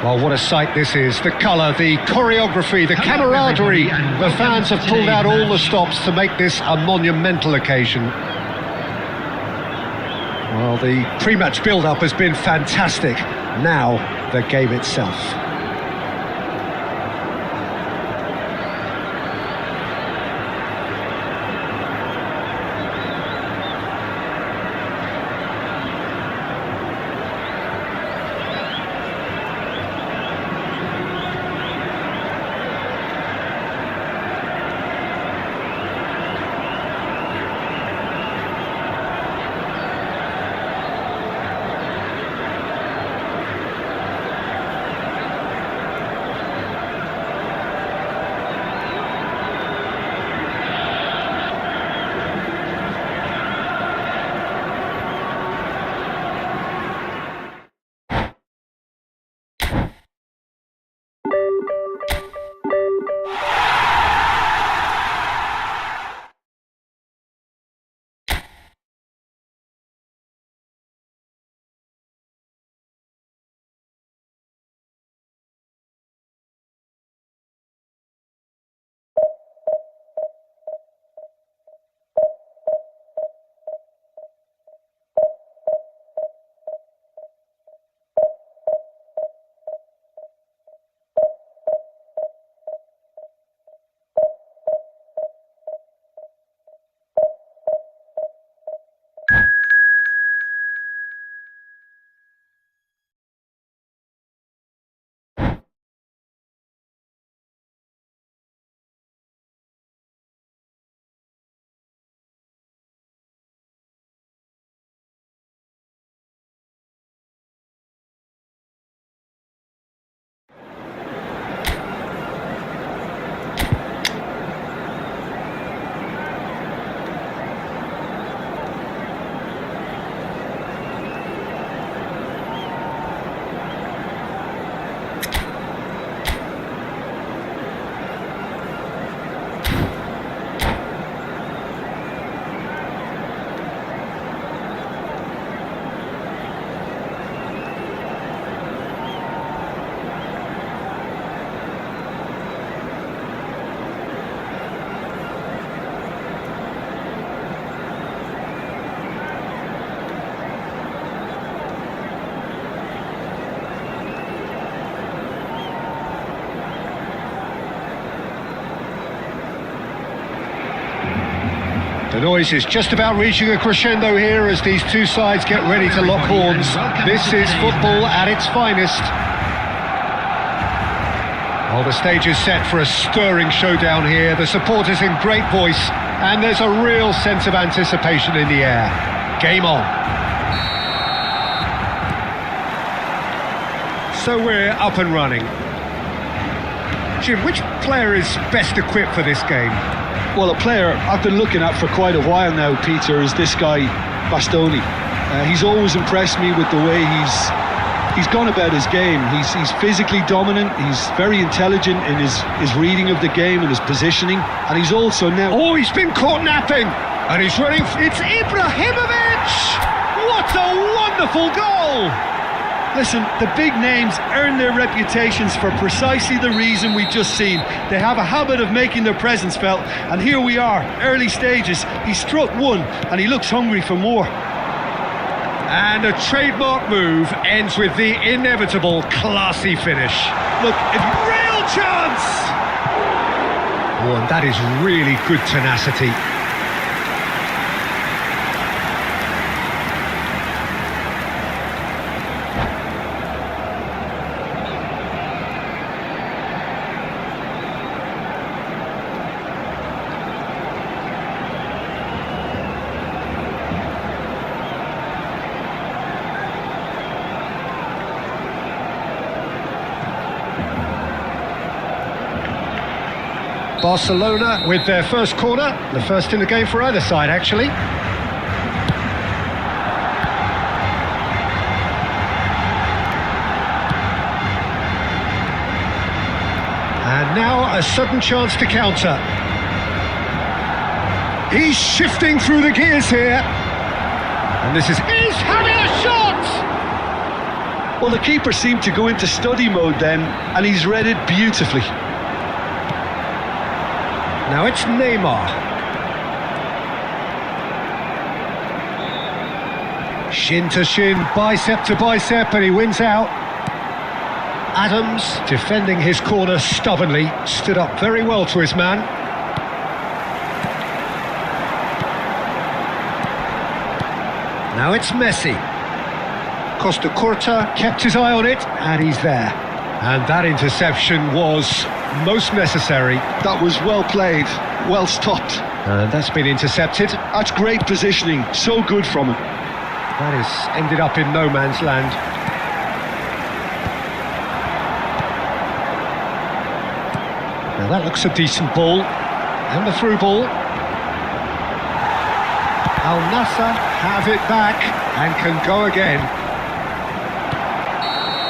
Well, what a sight this is. The colour, the choreography, the camaraderie. The fans have pulled out all the stops to make this a monumental occasion. Well, the pre-match build-up has been fantastic. Now, the game itself. The noise is just about reaching a crescendo here as these two sides get ready to lock horns. This is football at its finest. Well, the stage is set for a stirring showdown here. The supporters in great voice, and there's a real sense of anticipation in the air. Game on. So we're up and running. Jim, which player is best equipped for this game? Well, a player I've been looking at for quite a while now, Peter, is this guy, Bastoni. He's always impressed me with the way he's gone about his game. He's physically dominant, he's very intelligent in his reading of the game and his positioning, and he's also now... Oh, he's been caught napping, and he's running... It's Ibrahimovic! What a wonderful goal! Listen, the big names earn their reputations for precisely the reason we've just seen. They have a habit of making their presence felt, and here we are, early stages. He struck one, and he looks hungry for more. And a trademark move ends with the inevitable classy finish. Look, real chance! Oh, and that is really good tenacity. Barcelona with their first corner, the first in the game for either side, actually. And now a sudden chance to counter. He's shifting through the gears here. And this is... He's having a shot! Well, the keeper seemed to go into study mode then, and he's read it beautifully. Now it's Neymar. Shin to shin, bicep to bicep, and he wins out. Adams, defending his corner stubbornly, stood up very well to his man. Now it's Messi. Costa Curta kept his eye on it, and he's there. And that interception was most necessary. That was well played, well stopped. And that's been intercepted. That's great positioning, so good from him. That is ended up in no man's land. Now that looks a decent ball. And the through ball. Al Nassr have it back and can go again.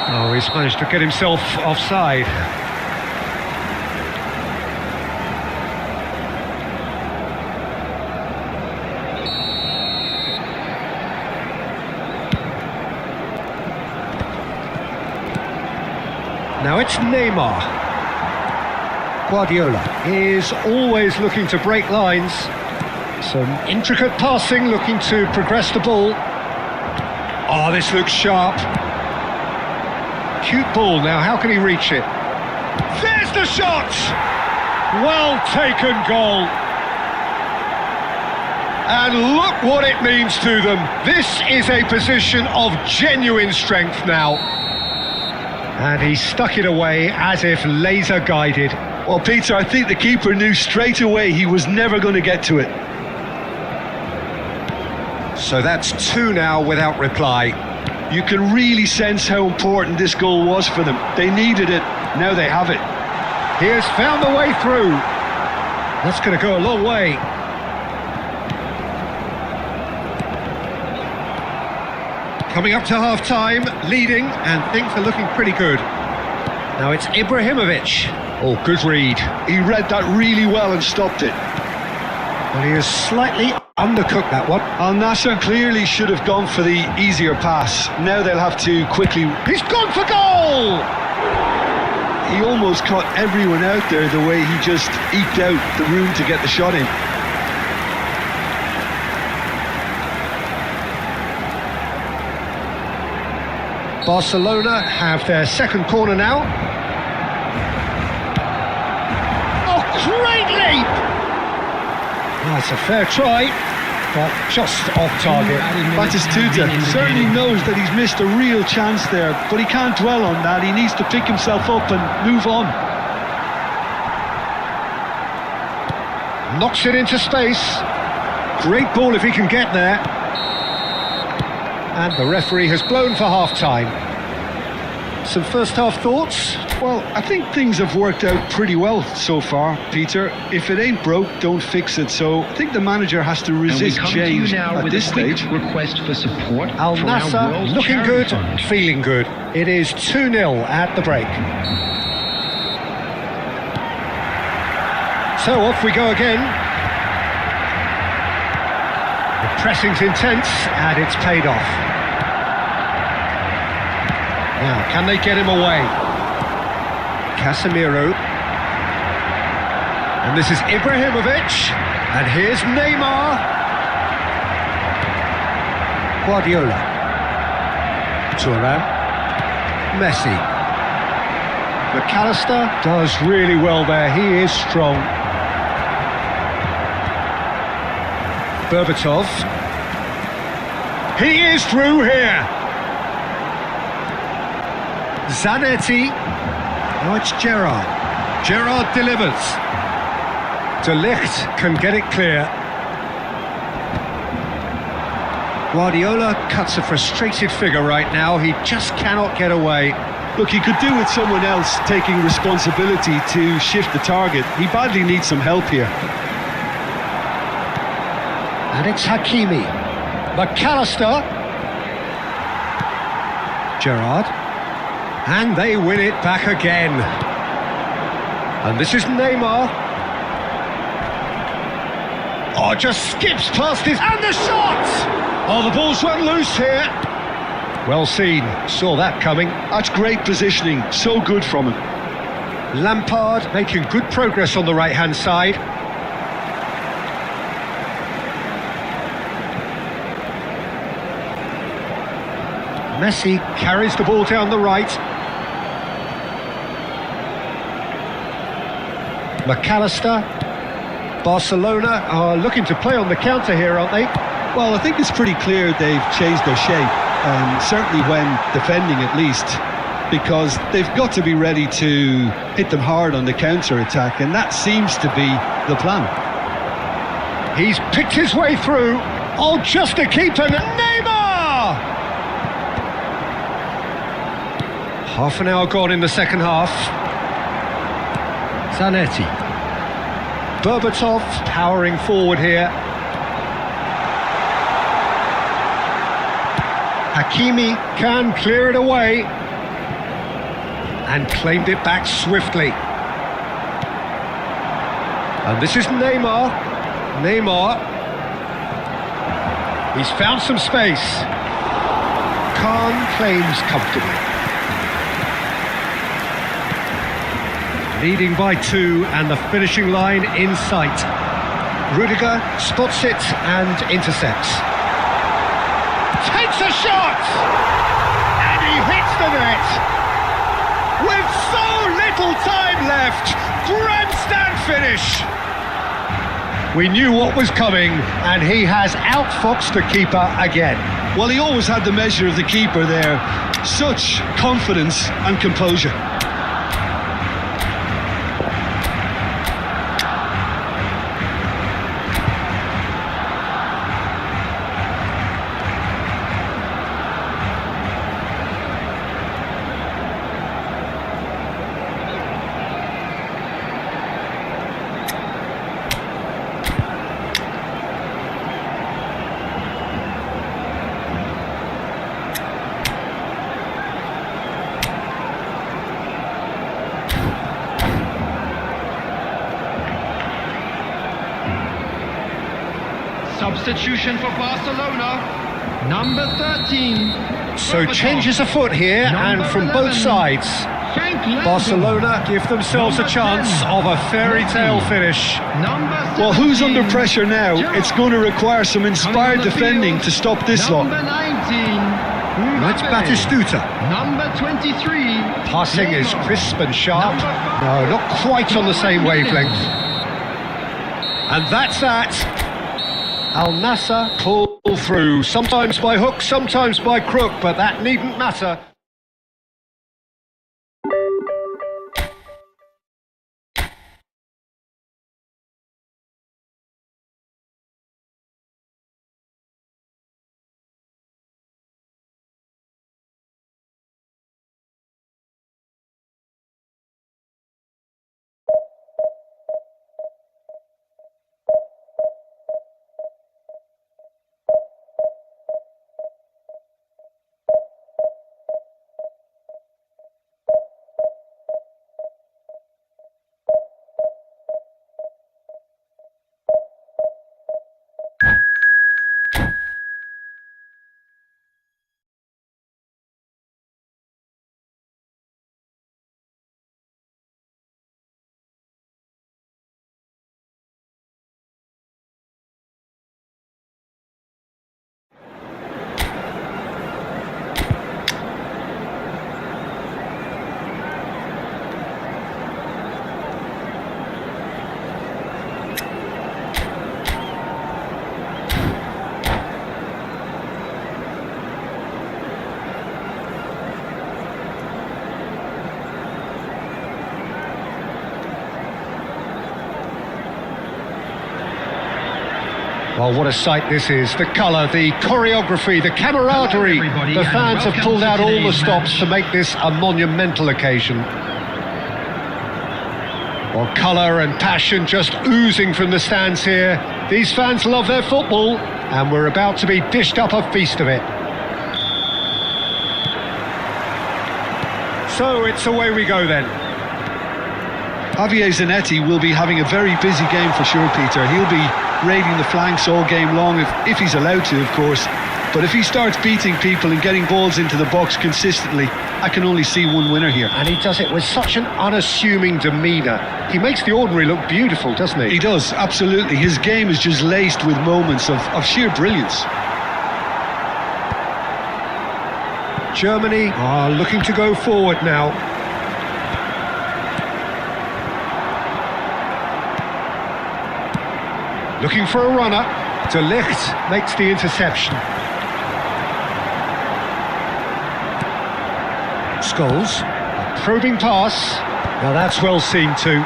Oh, he's managed to get himself offside. Now it's Neymar. Guardiola is always looking to break lines. Some intricate passing, looking to progress the ball. Oh, this looks sharp. Cute ball. Now, how can he reach it? There's the shot! Well taken goal. And look what it means to them. This is a position of genuine strength now. And he stuck it away as if laser guided. Well, Peter, I think the keeper knew straight away he was never going to get to it. So that's 2 now without reply. You can really sense how important this goal was for them. They needed it, now they have it. He has found the way through. That's going to go a long way. Coming up to half-time, leading, and things are looking pretty good. Now it's Ibrahimovic. Oh, good read. He read that really well and stopped it. Well, he has slightly undercooked that one. Al Nassr clearly should have gone for the easier pass. Now they'll have to quickly... He's gone for goal! He almost caught everyone out there the way he just eked out the room to get the shot in. Barcelona have their second corner now. Oh, great leap! That's a fair try, but just off target. Batistuta certainly knows that he's missed a real chance there, but he can't dwell on that. He needs to pick himself up and move on. Knocks it into space. Great ball if he can get there. And the referee has blown for half-time. Some first-half thoughts? Well, I think things have worked out pretty well so far, Peter. If it ain't broke, don't fix it. So I think the manager has to resist change at this stage. Request for support. Al Nassr looking good, feeling good. It is 2-0 at the break. So off we go again. The pressing's intense and it's paid off. Now, can they get him away? Casemiro. And this is Ibrahimovic. And here's Neymar. Guardiola. Thuram. Messi. McAllister does really well there. He is strong. Berbatov. He is through here. Zanetti. Now it's Gerrard. Gerrard delivers. De Ligt can get it clear. Guardiola cuts a frustrated figure right now. He just cannot get away. Look, he could do with someone else taking responsibility to shift the target. He badly needs some help here. And it's Hakimi. McAllister. Gerrard. And they win it back again. And this is Neymar. Oh, just skips past it. And the shot! Oh, the ball's run loose here. Well seen, saw that coming. That's great positioning, so good from him. Lampard making good progress on the right-hand side. Messi carries the ball down the right. McAllister. Barcelona are looking to play on the counter here, aren't they? Well, I think it's pretty clear they've changed their shape, certainly when defending at least, because they've got to be ready to hit them hard on the counter-attack, and that seems to be the plan. He's picked his way through. Oh, just a keeper. Neymar! Half an hour gone in the second half. Zanetti. Berbatov powering forward here. Hakimi can clear it away and claimed it back swiftly. And this is Neymar. Neymar. He's found some space. Khan claims comfortably. Leading by 2 and the finishing line in sight. Rudiger spots it and intercepts. Takes a shot! And he hits the net! With so little time left! Grandstand finish! We knew what was coming, and he has outfoxed the keeper again. Well, he always had the measure of the keeper there. Such confidence and composure. Substitution for Barcelona, number 13. So changes afoot here, and from both sides. Barcelona give themselves a chance of a fairy tale finish. Well, who's under pressure now? It's going to require some inspired defending to stop this lot. Number 19. That's Batistuta. Number 23. Passing is crisp and sharp. No, not quite on the same wavelength. And that's that. Al Nassr pull through, sometimes by hook, sometimes by crook, but that needn't matter. Well, what a sight this is. The colour, the choreography, the camaraderie. The fans have pulled out all the stops to make this a monumental occasion. Well, colour and passion just oozing from the stands here. These fans love their football, and we're about to be dished up a feast of it. So it's away we go then. Javier Zanetti will be having a very busy game for sure, Peter. He'll be raiding the flanks all game long, if he's allowed to, of course, but if he starts beating people and getting balls into the box consistently, I can only see one winner here. And he does it with such an unassuming demeanour. He makes the ordinary look beautiful, doesn't he? He does, absolutely. His game is just laced with moments of sheer brilliance. Germany are looking to go forward now. Looking for a runner. De Ligt makes the interception. Scholes, a probing pass. Now that's well seen too.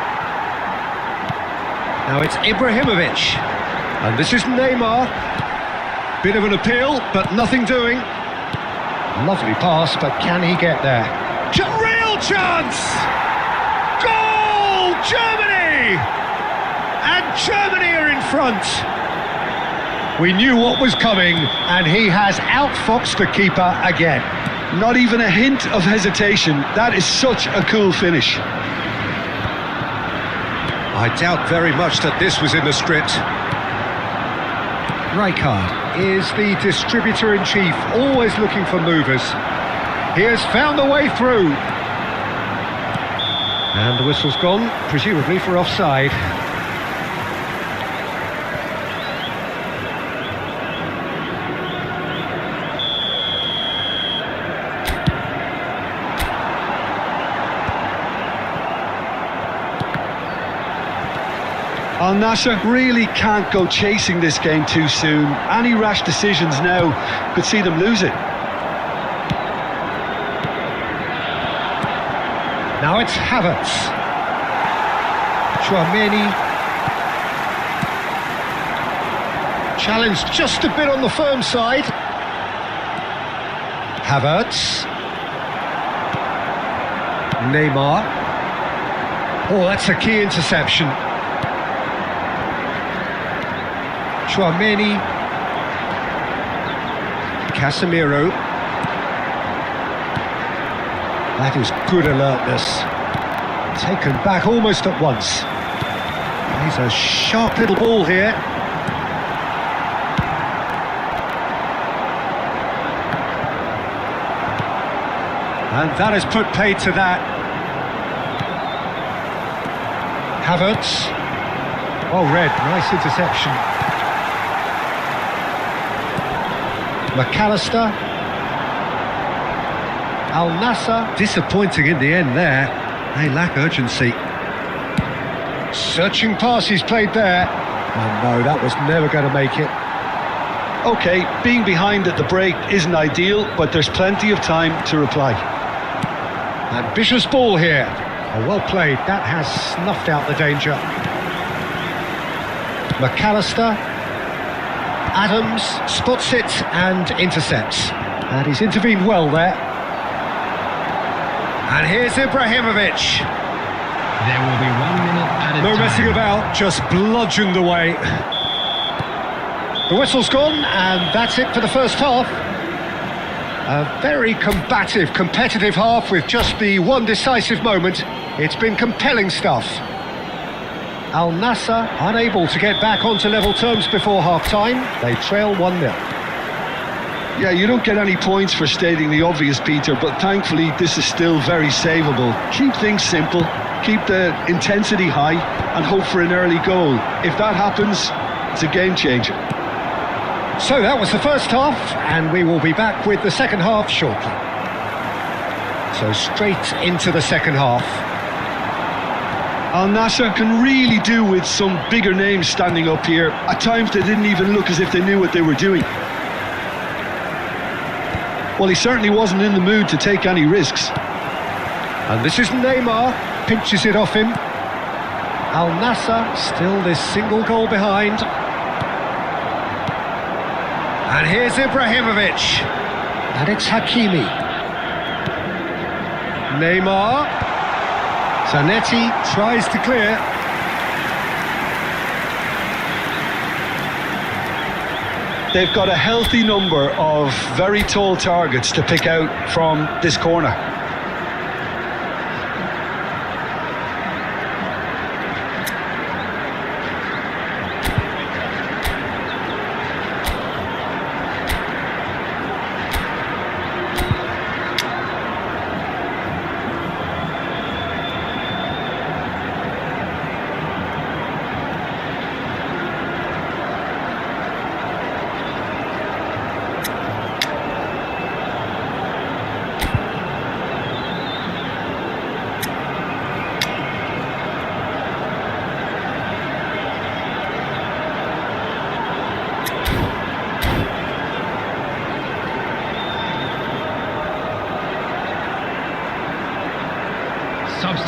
Now it's Ibrahimovic. And this is Neymar. Bit of an appeal, but nothing doing. Lovely pass, but can he get there? Real chance! Goal! Germany! And Germany are in front. We knew what was coming, and he has outfoxed the keeper again. Not even a hint of hesitation. That is such a cool finish. I doubt very much that this was in the script. Rijkaard is the distributor-in-chief, always looking for movers. He has found the way through. And the whistle's gone, presumably for offside. Al Nassr really can't go chasing this game too soon. Any rash decisions now could see them lose it. Now it's Havertz. Chouameni. Challenged just a bit on the firm side. Havertz. Neymar. Oh, that's a key interception. Chouameni. Casemiro. That is good alertness. Taken back almost at once. He's a sharp little ball here. And that has put paid to that. Havertz. Oh, red, nice interception. McAllister. Al Nassr. Disappointing in the end there. They lack urgency. Searching pass he's played there. Oh no, that was never going to make it. Okay, being behind at the break isn't ideal, but there's plenty of time to reply. Ambitious ball here. Oh, well played. That has snuffed out the danger. McAllister. Adams spots it and intercepts. And he's intervened well there. And here's Ibrahimovic. There will be 1 minute added No time. messing about, just bludgeoned away. The whistle's gone, and that's it for the first half. A very combative, competitive half with just the one decisive moment. It's been compelling stuff. Al Nassr unable to get back onto level terms before half-time. They trail 1-0. Yeah, you don't get any points for stating the obvious, Peter, but thankfully this is still very savable. Keep things simple, keep the intensity high, and hope for an early goal. If that happens, it's a game changer. So that was the first half, and we will be back with the second half shortly. So straight into the second half. Al Nassr can really do with some bigger names standing up here. At times they didn't even look as if they knew what they were doing. Well, he certainly wasn't in the mood to take any risks. And this is Neymar, pinches it off him. Al Nassr still this single goal behind. And here's Ibrahimovic. And it's Hakimi. Neymar. Zanetti tries to clear. They've got a healthy number of very tall targets to pick out from this corner.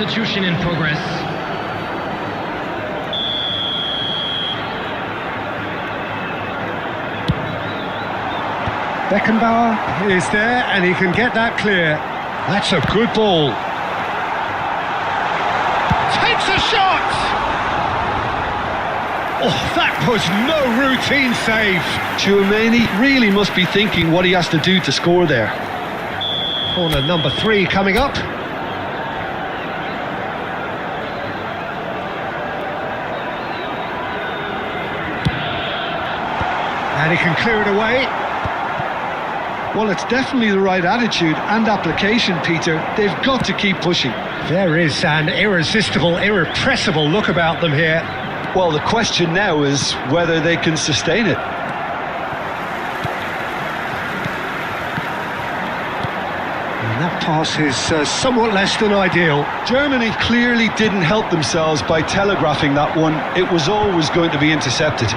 Substitution in progress. Beckenbauer is there and he can get that clear. That's a good ball. Takes a shot! Oh, that was no routine save. Tchouaméni really must be thinking what he has to do to score there. Corner number 3 coming up. And he can clear it away. Well, it's definitely the right attitude and application, Peter. They've got to keep pushing. There is an irresistible, irrepressible look about them here. Well, the question now is whether they can sustain it. And that pass is somewhat less than ideal. Germany clearly didn't help themselves by telegraphing that one. It was always going to be intercepted.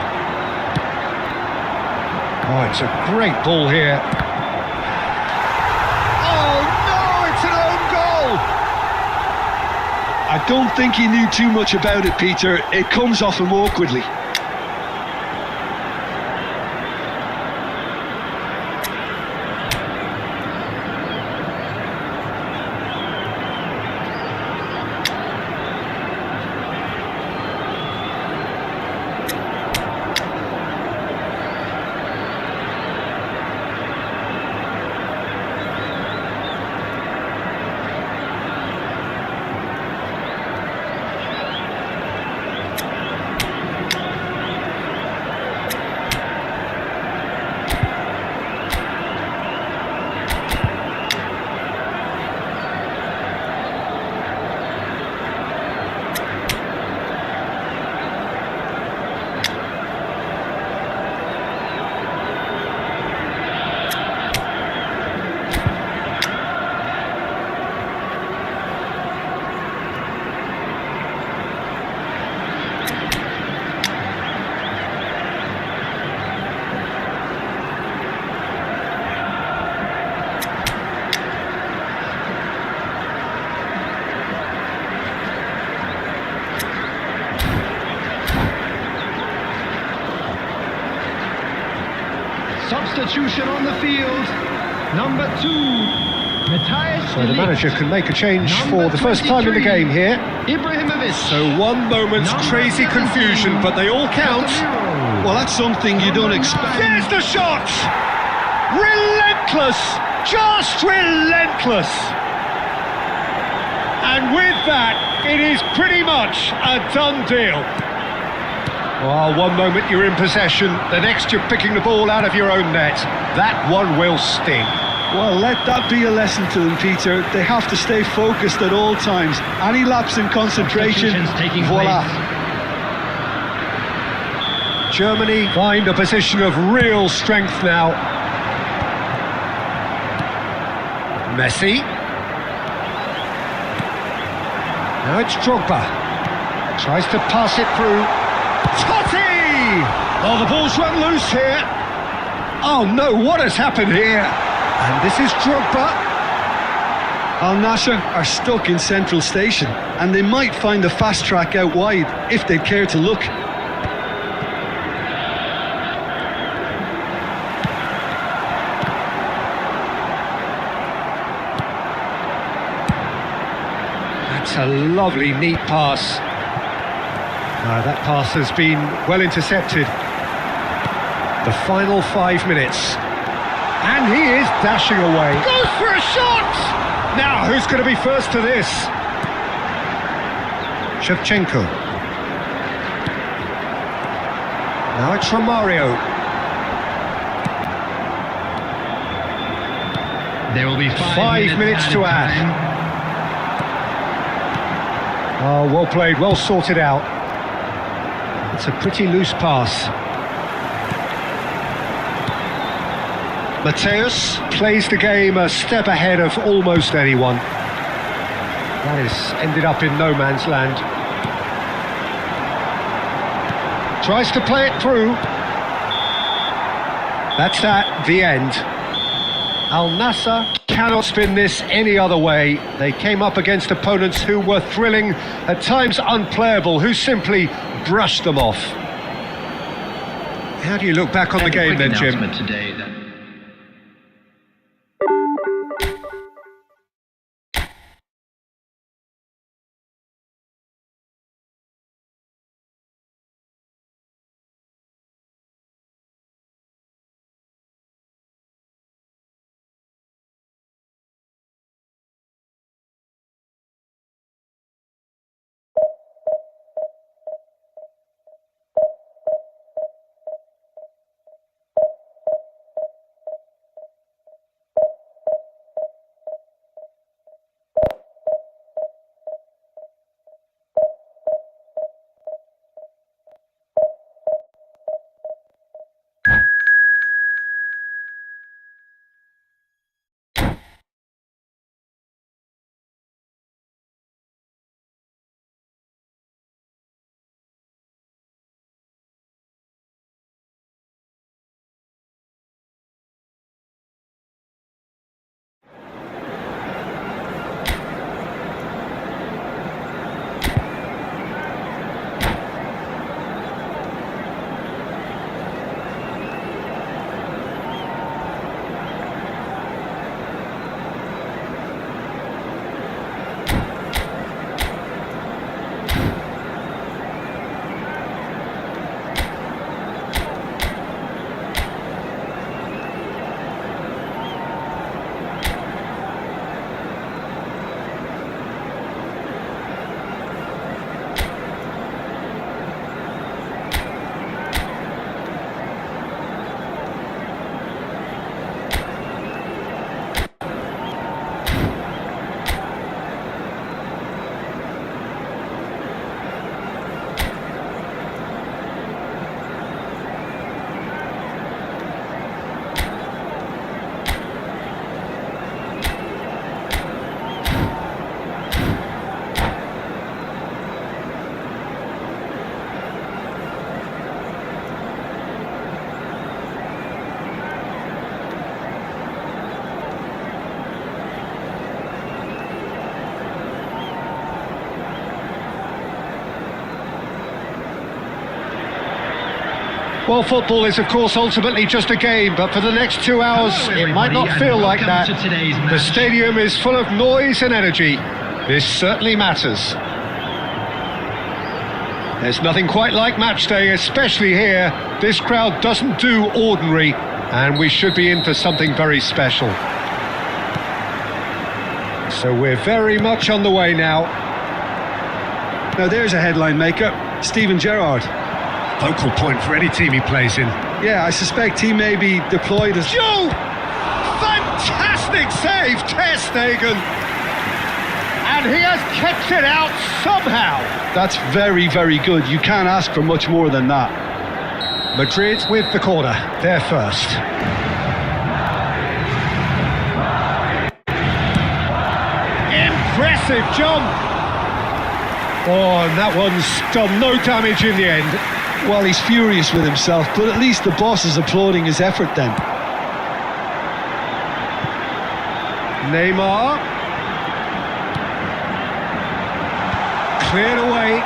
Oh, it's a great ball here. I don't think he knew too much about it, Peter. It comes off him awkwardly. Substitution on the field. Number 2, Matthias. So the manager can make a change for the first time in the game here. Ibrahimovic. So one moment's crazy confusion, but they all count. Well, that's something you don't expect. There's the shot! Relentless! Just relentless! And with that, it is pretty much a done deal. Well, one moment you're in possession, the next you're picking the ball out of your own net. That one will sting. Well, let that be a lesson to them, Peter. They have to stay focused at all times. Any lapse in concentration, voila. Germany find a position of real strength now. Messi. Now it's Drogba. Tries to pass it through. Totti! Oh, the ball's run loose here. Oh no, what has happened here? And this is Drogba. Al Nassr are stuck in Central Station, and they might find a fast track out wide if they'd care to look. That's a lovely, neat pass. That pass has been well intercepted. The final 5 minutes. And he is dashing away. Goes for a shot! Now, who's going to be first to this? Shevchenko. Now it's Romario. There will be 5 minutes to add. Oh, well played, well sorted out. It's a pretty loose pass. Mateus plays the game a step ahead of almost anyone. That has ended up in no man's land. Tries to play it through. That's that, the end. Al Nassr cannot spin this any other way. They came up against opponents who were thrilling, at times unplayable, who simply brushed them off. How do you look back on the game then, Jim? Today, that Well, football is, of course, ultimately just a game, but for the next 2 hours, it might not feel like that. The stadium is full of noise and energy. This certainly matters. There's nothing quite like match day, especially here. This crowd doesn't do ordinary, and we should be in for something very special. So we're very much on the way now. Now there's a headline maker, Steven Gerrard. Focal point for any team he plays in. Yeah, I suspect he may be deployed as... Joe! Fantastic save, Ter Stegen! And he has kept it out somehow. That's very, very good. You can't ask for much more than that. Madrid with the corner, they're first. Impressive jump! Oh, and that one's done no damage in the end. Well, he's furious with himself, but at least the boss is applauding his effort then. Neymar. Cleared away.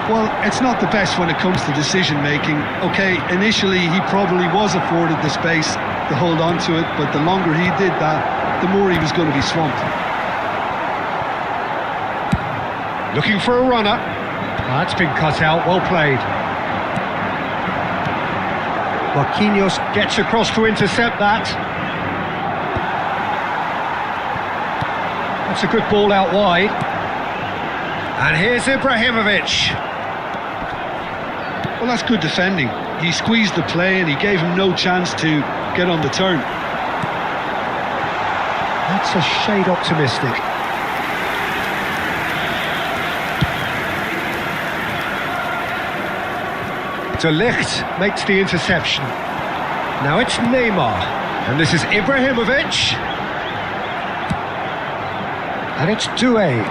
Well, it's not the best when it comes to decision making. Okay, initially he probably was afforded the space to hold on to it, but the longer he did that, the more he was going to be swamped. Looking for a runner. That's been cut out, well played. Marquinhos gets across to intercept that. That's a good ball out wide. And here's Ibrahimovic. Well, that's good defending. He squeezed the play and he gave him no chance to get on the turn. That's a shade optimistic. De Ligt makes the interception. Now it's Neymar. And this is Ibrahimovic. And it's DAY.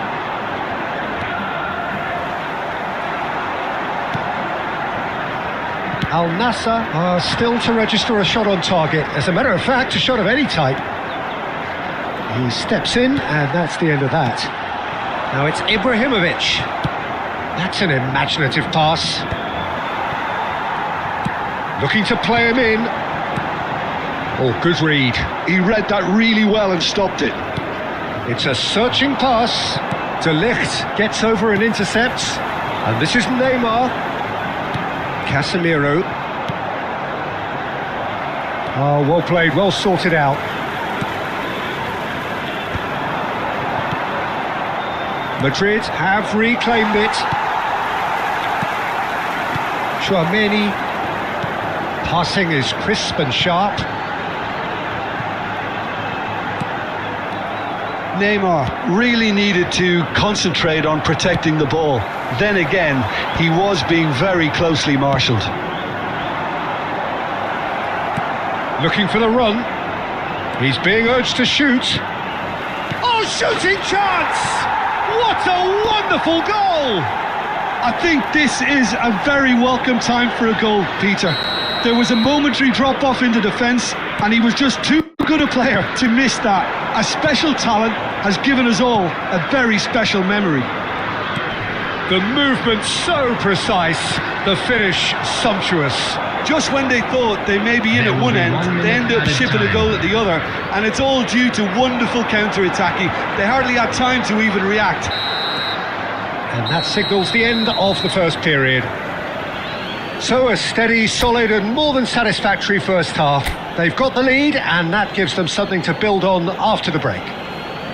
Al Nassr are still to register a shot on target. As a matter of fact, a shot of any type. He steps in, and that's the end of that. Now it's Ibrahimovic. That's an imaginative pass. Looking to play him in. Oh, good read. He read that really well and stopped it. It's a searching pass. De Ligt gets over and intercepts. And this is Neymar. Casemiro. Oh, well played, well sorted out. Madrid have reclaimed it. Chouameni. Passing is crisp and sharp. Neymar really needed to concentrate on protecting the ball. Then again, he was being very closely marshalled. Looking for the run. He's being urged to shoot. Oh, shooting chance! What a wonderful goal! I think this is a very welcome time for a goal, Peter. There was a momentary drop-off into defence, and he was just too good a player to miss that. A special talent has given us all a very special memory. The movement so precise, the finish sumptuous. Just when they thought they may be in at one end, they end up shipping a goal at the other, and it's all due to wonderful counter-attacking. They hardly had time to even react. And that signals the end of the first period. So a steady, solid and more than satisfactory first half. They've got the lead, and that gives them something to build on after the break.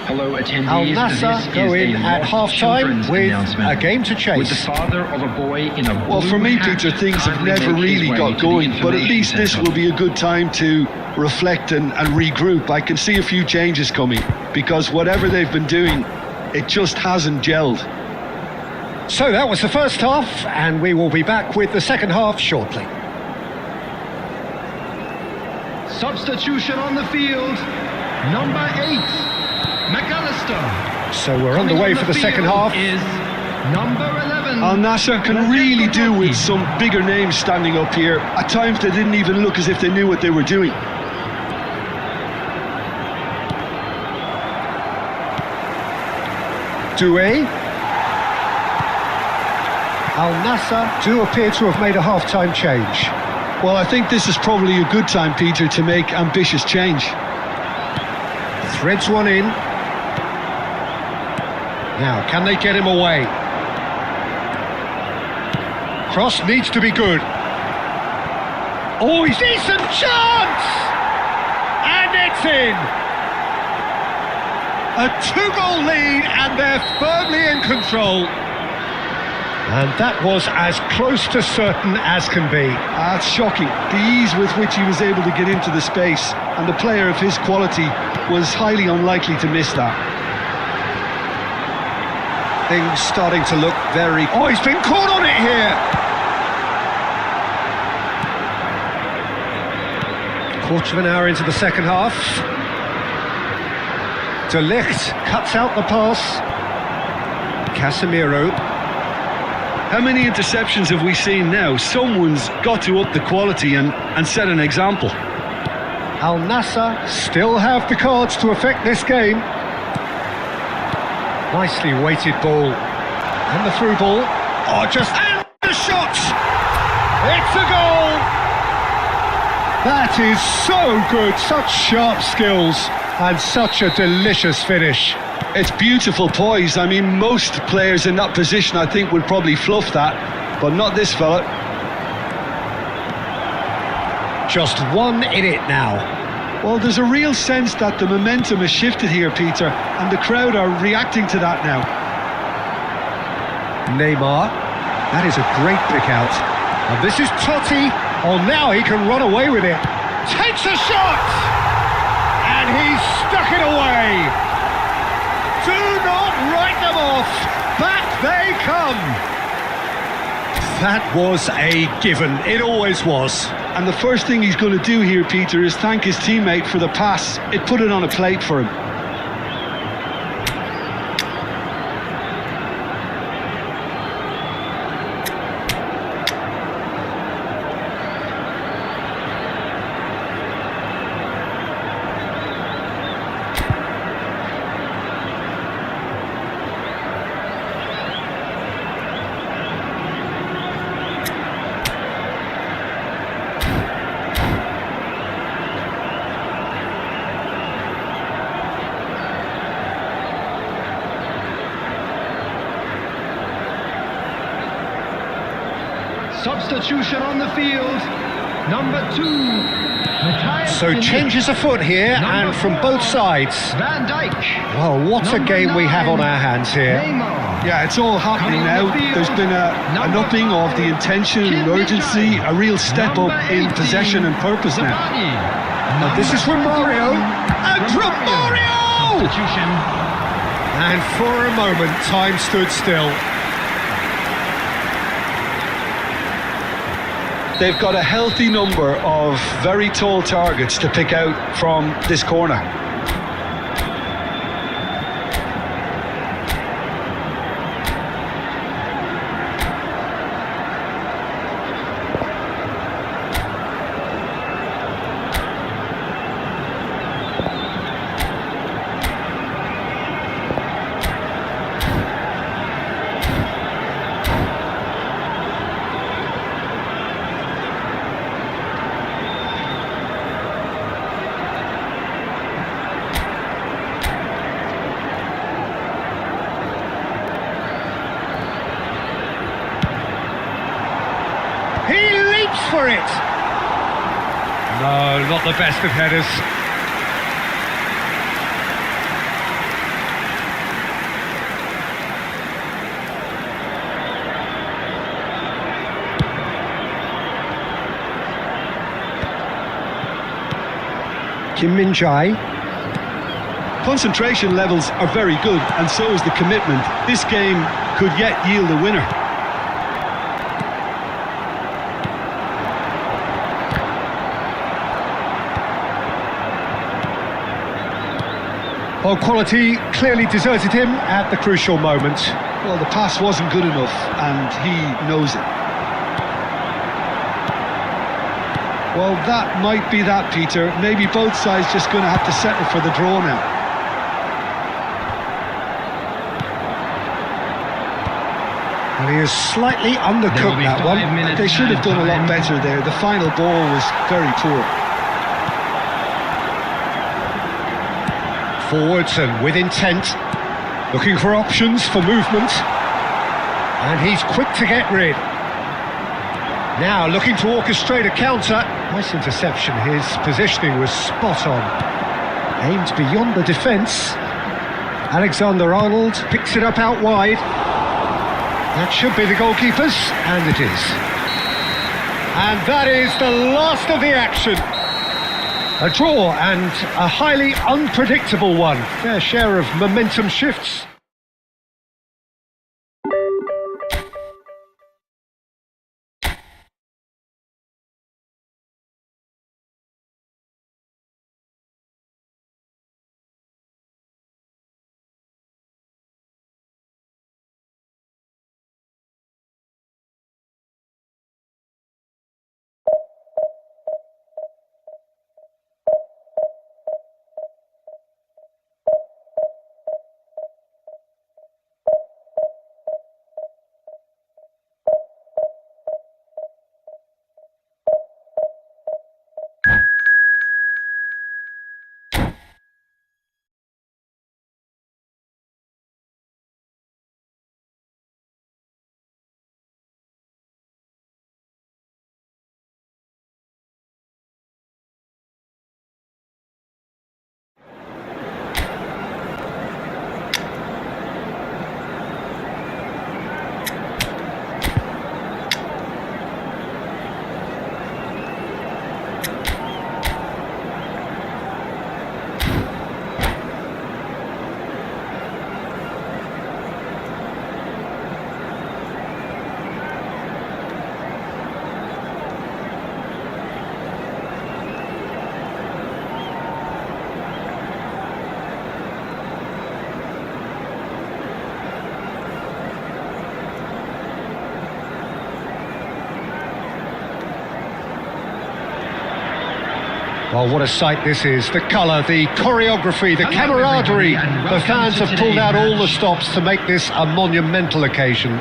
Hello, attendees. Al Nassr go in at half-time with a game to chase. With the father of a boy in a Well, for me, Peter, things have never really got going, but at least this will be a good time to reflect and regroup. I can see a few changes coming, because whatever they've been doing, it just hasn't gelled. So that was the first half, and we will be back with the second half shortly. Substitution on the field, number 8, McAllister. So we're on the way for the second half. Is number 11. Al Nassr can really do with some bigger names standing up here. At times they didn't even look as if they knew what they were doing. DAY. Al Nassr do appear to have made a half-time change. Well, I think this is probably a good time, Peter, to make ambitious change. Threads one in. Now, can they get him away? Cross needs to be good. Oh, he's decent chance! And it's in! A 2-goal lead, and they're firmly in control. And that was as close to certain as can be. That's shocking. The ease with which he was able to get into the space, and the player of his quality was highly unlikely to miss that. Things starting to look very... Oh, he's been caught on it here! Quarter of an hour into the second half. De Ligt cuts out the pass. Casemiro. How many interceptions have we seen now? Someone's got to up the quality and set an example. Al Nassr still have the cards to affect this game. Nicely weighted ball. And the through ball. Oh, just... And the shot! It's a goal! That is so good. Such sharp skills. And such a delicious finish. It's beautiful poise. I mean, most players in that position, I think, would probably fluff that, but not this fella. Just one in it now. Well, there's a real sense that the momentum has shifted here, Peter, and the crowd are reacting to that now. Neymar. That is a great pick out. And this is Totti. Oh, now he can run away with it. Takes a shot! And he's stuck it away. Do not write them off. Back they come. That was a given. It always was. And the first thing he's going to do here, Peter, is thank his teammate for the pass. It put it on a plate for him. Substitution on the field. Number 2. Matthias So Ginter. changes afoot here, and from both sides. Van Dijk. Well, what a Number game we have on 9. our hands here. Neymar. Yeah, it's all happening now. There's been an upping of the intention and urgency, a real step up in possession and purpose now. Zabani. This is Romario, and Romario! Substitution. And for a moment, time stood still. They've got a healthy number of very tall targets to pick out from this corner. He leaps for it! No, not the best of headers. Kim Min-jae. Concentration levels are very good, and so is the commitment. This game could yet yield a winner. Well, quality clearly deserted him at the crucial moment. Well, the pass wasn't good enough, and he knows it. Well, that might be that, Peter. Maybe both sides just going to have to settle for the draw now. And he is slightly undercooked, that one. They should have done a lot better there. The final ball was very poor. Forwards and with intent, looking for options for movement, and he's quick to get rid. Now looking to orchestrate a counter. Nice interception, his positioning was spot on. Aimed beyond the defence. Alexander-Arnold picks it up out wide. That should be the goalkeeper's, and it is. And that is the last of the action. A draw, and a highly unpredictable one. Fair share of momentum shifts. Well, what a sight this is. The colour, the choreography, the camaraderie. The fans have pulled out all the stops to make this a monumental occasion.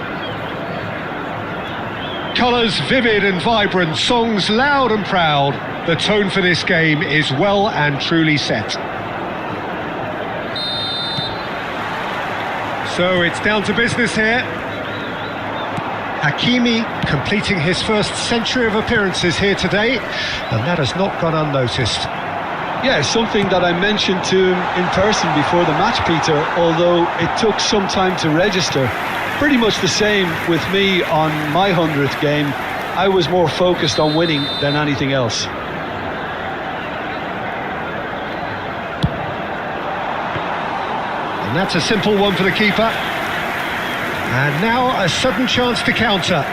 Colours vivid and vibrant, songs loud and proud. The tone for this game is well and truly set. So it's down to business here. Hakimi completing his first century of appearances here today, and that has not gone unnoticed. Yeah, something that I mentioned to him in person before the match, Peter, although it took some time to register. Pretty much the same with me on my 100th game. I was more focused on winning than anything else. And that's a simple one for the keeper. And now a sudden chance to counter.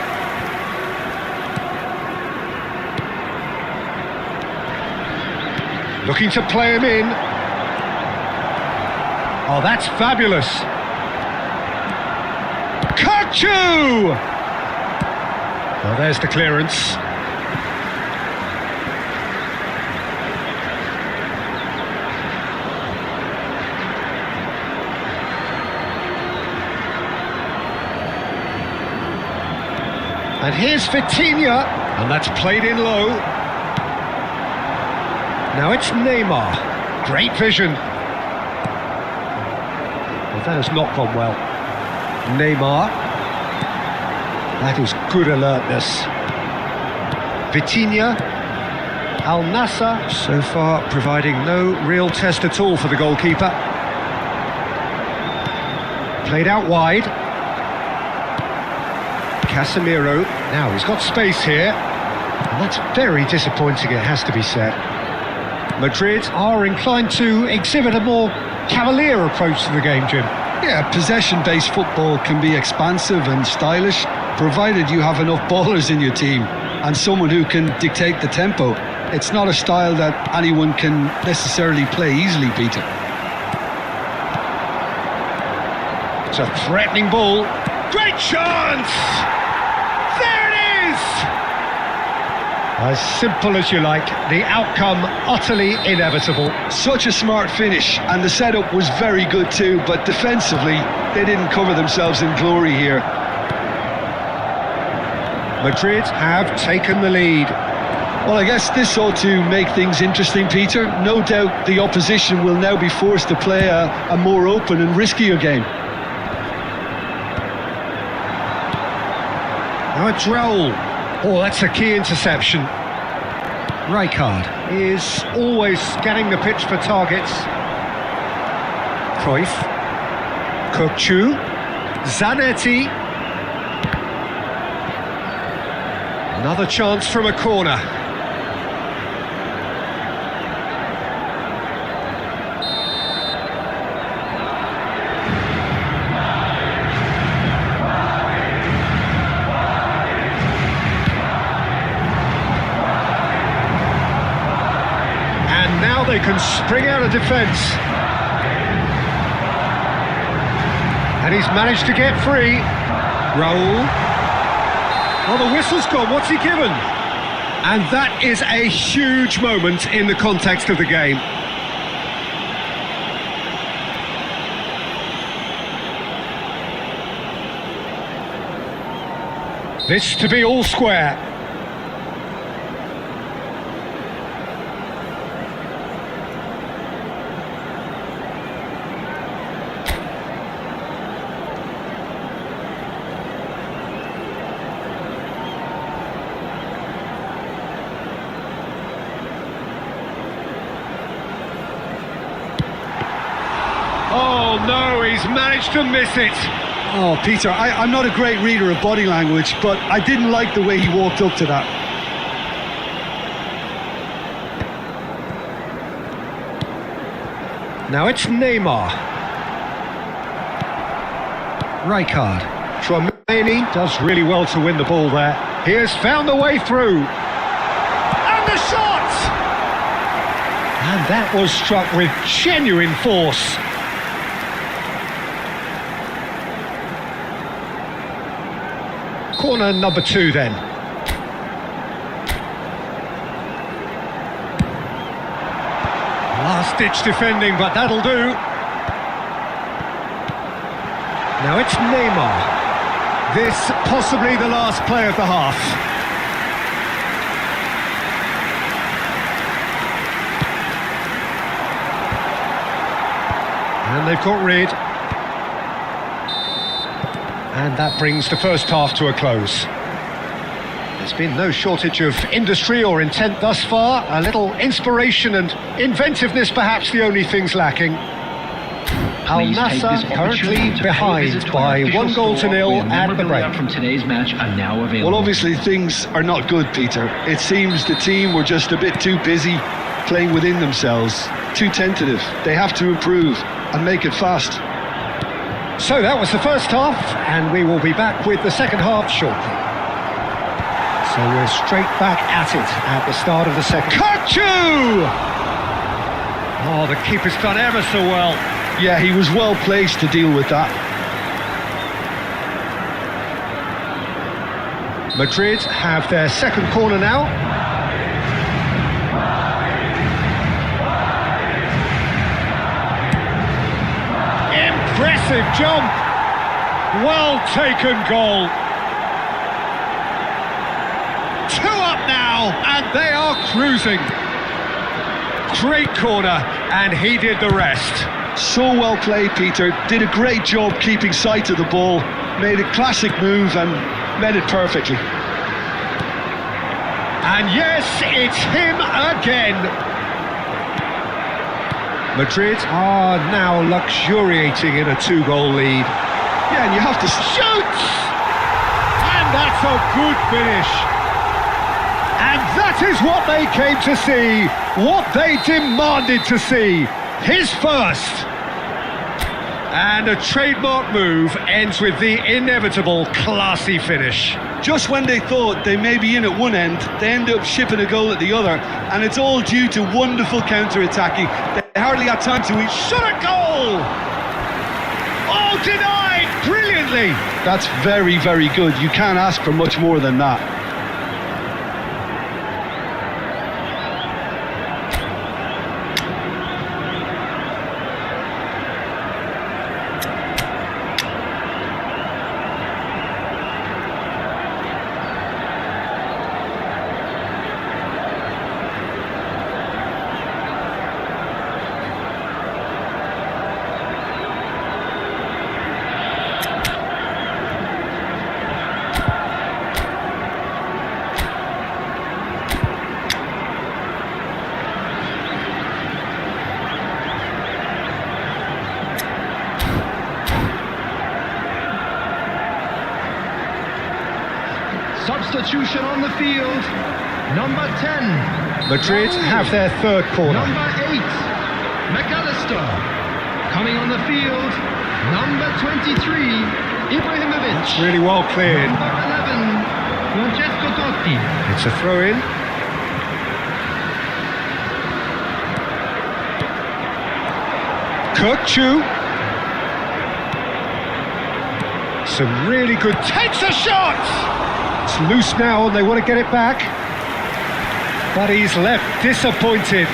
Looking to play him in. Oh, that's fabulous. Kachu! Well, there's the clearance. And here's Vitinha, and that's played in low. Now it's Neymar. Great vision. Well, that has not gone well. Neymar. That is good alertness. Vitinha. Al Nassr so far providing no real test at all for the goalkeeper. Played out wide. Casemiro. Now he's got space here. And that's very disappointing, it has to be said. Madrid are inclined to exhibit a more cavalier approach to the game, Jim. Yeah, possession-based football can be expansive and stylish, provided you have enough ballers in your team and someone who can dictate the tempo. It's not a style that anyone can necessarily play easily, Peter. It's a threatening ball. Great chance! There it is! As simple as you like, the outcome utterly inevitable. Such a smart finish, and the setup was very good too, but defensively, they didn't cover themselves in glory here. Madrid have taken the lead. Well, I guess this ought to make things interesting, Peter. No doubt the opposition will now be forced to play a more open and riskier game. Now it's Raul. Oh, that's a key interception. Rijkaard is always scanning the pitch for targets. Cruyff. Kachu. Zanetti. Another chance from a corner. They can spring out of defence. And he's managed to get free. Raul. Oh, the whistle's gone. What's he given? And that is a huge moment in the context of the game. This to be all square. Oh no, he's managed to miss it. Oh, Peter, I'm not a great reader of body language, but I didn't like the way he walked up to that. Now it's Neymar. Rijkaard. Tchouameni does really well to win the ball there. He has found the way through. And the shot! And that was struck with genuine force. Corner number 2 then. Last-ditch defending, but that'll do. Now it's Neymar. This possibly the last play of the half. And they've got rid. And that brings the first half to a close. There's been no shortage of industry or intent thus far. A little inspiration and inventiveness, perhaps the only things lacking. Al Nassr currently behind by 1-0 at the break. From today's match are now available. Well, obviously things are not good, Peter. It seems the team were just a bit too busy playing within themselves, too tentative. They have to improve and make it fast. So that was the first half, and we will be back with the second half shortly. So we're straight back at it at the start of the second. Kachu! Oh, the keeper's done ever so well. Yeah, he was well placed to deal with that. Madrid have their second corner now. Impressive jump. Well taken goal. 2 up now, and they are cruising. Great corner, and he did the rest. So well played, Peter. Did a great job keeping sight of the ball. Made a classic move and met it perfectly. And yes, it's him again. Madrid are now luxuriating in a 2-goal lead. Yeah, and you have to... Shoots! And that's a good finish. And that is what they came to see, what they demanded to see. His first. And a trademark move ends with the inevitable classy finish. Just when they thought they may be in at one end, they end up shipping a goal at the other, and it's all due to wonderful counter-attacking. They hardly had time to eat. Shot a goal! Oh, denied brilliantly! That's very, very good. You can't ask for much more than that. Substitution on the field. Number 10. Madrid have their third corner. Number 8. McAllister. Coming on the field. Number 23. Ibrahimovic. It's really well cleared. Number 11. Francesco Totti. It's a throw-in. Kachu. Some really good... Takes a shot! It's loose now and they want to get it back. But he's left disappointed.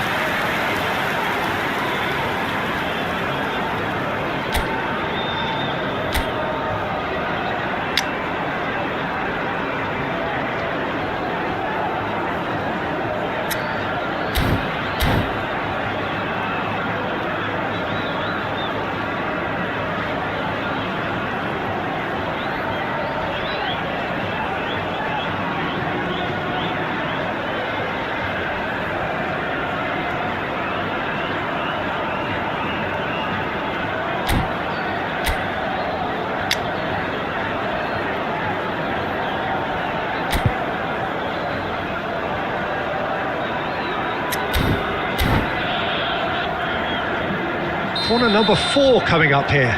Corner number 4 coming up here.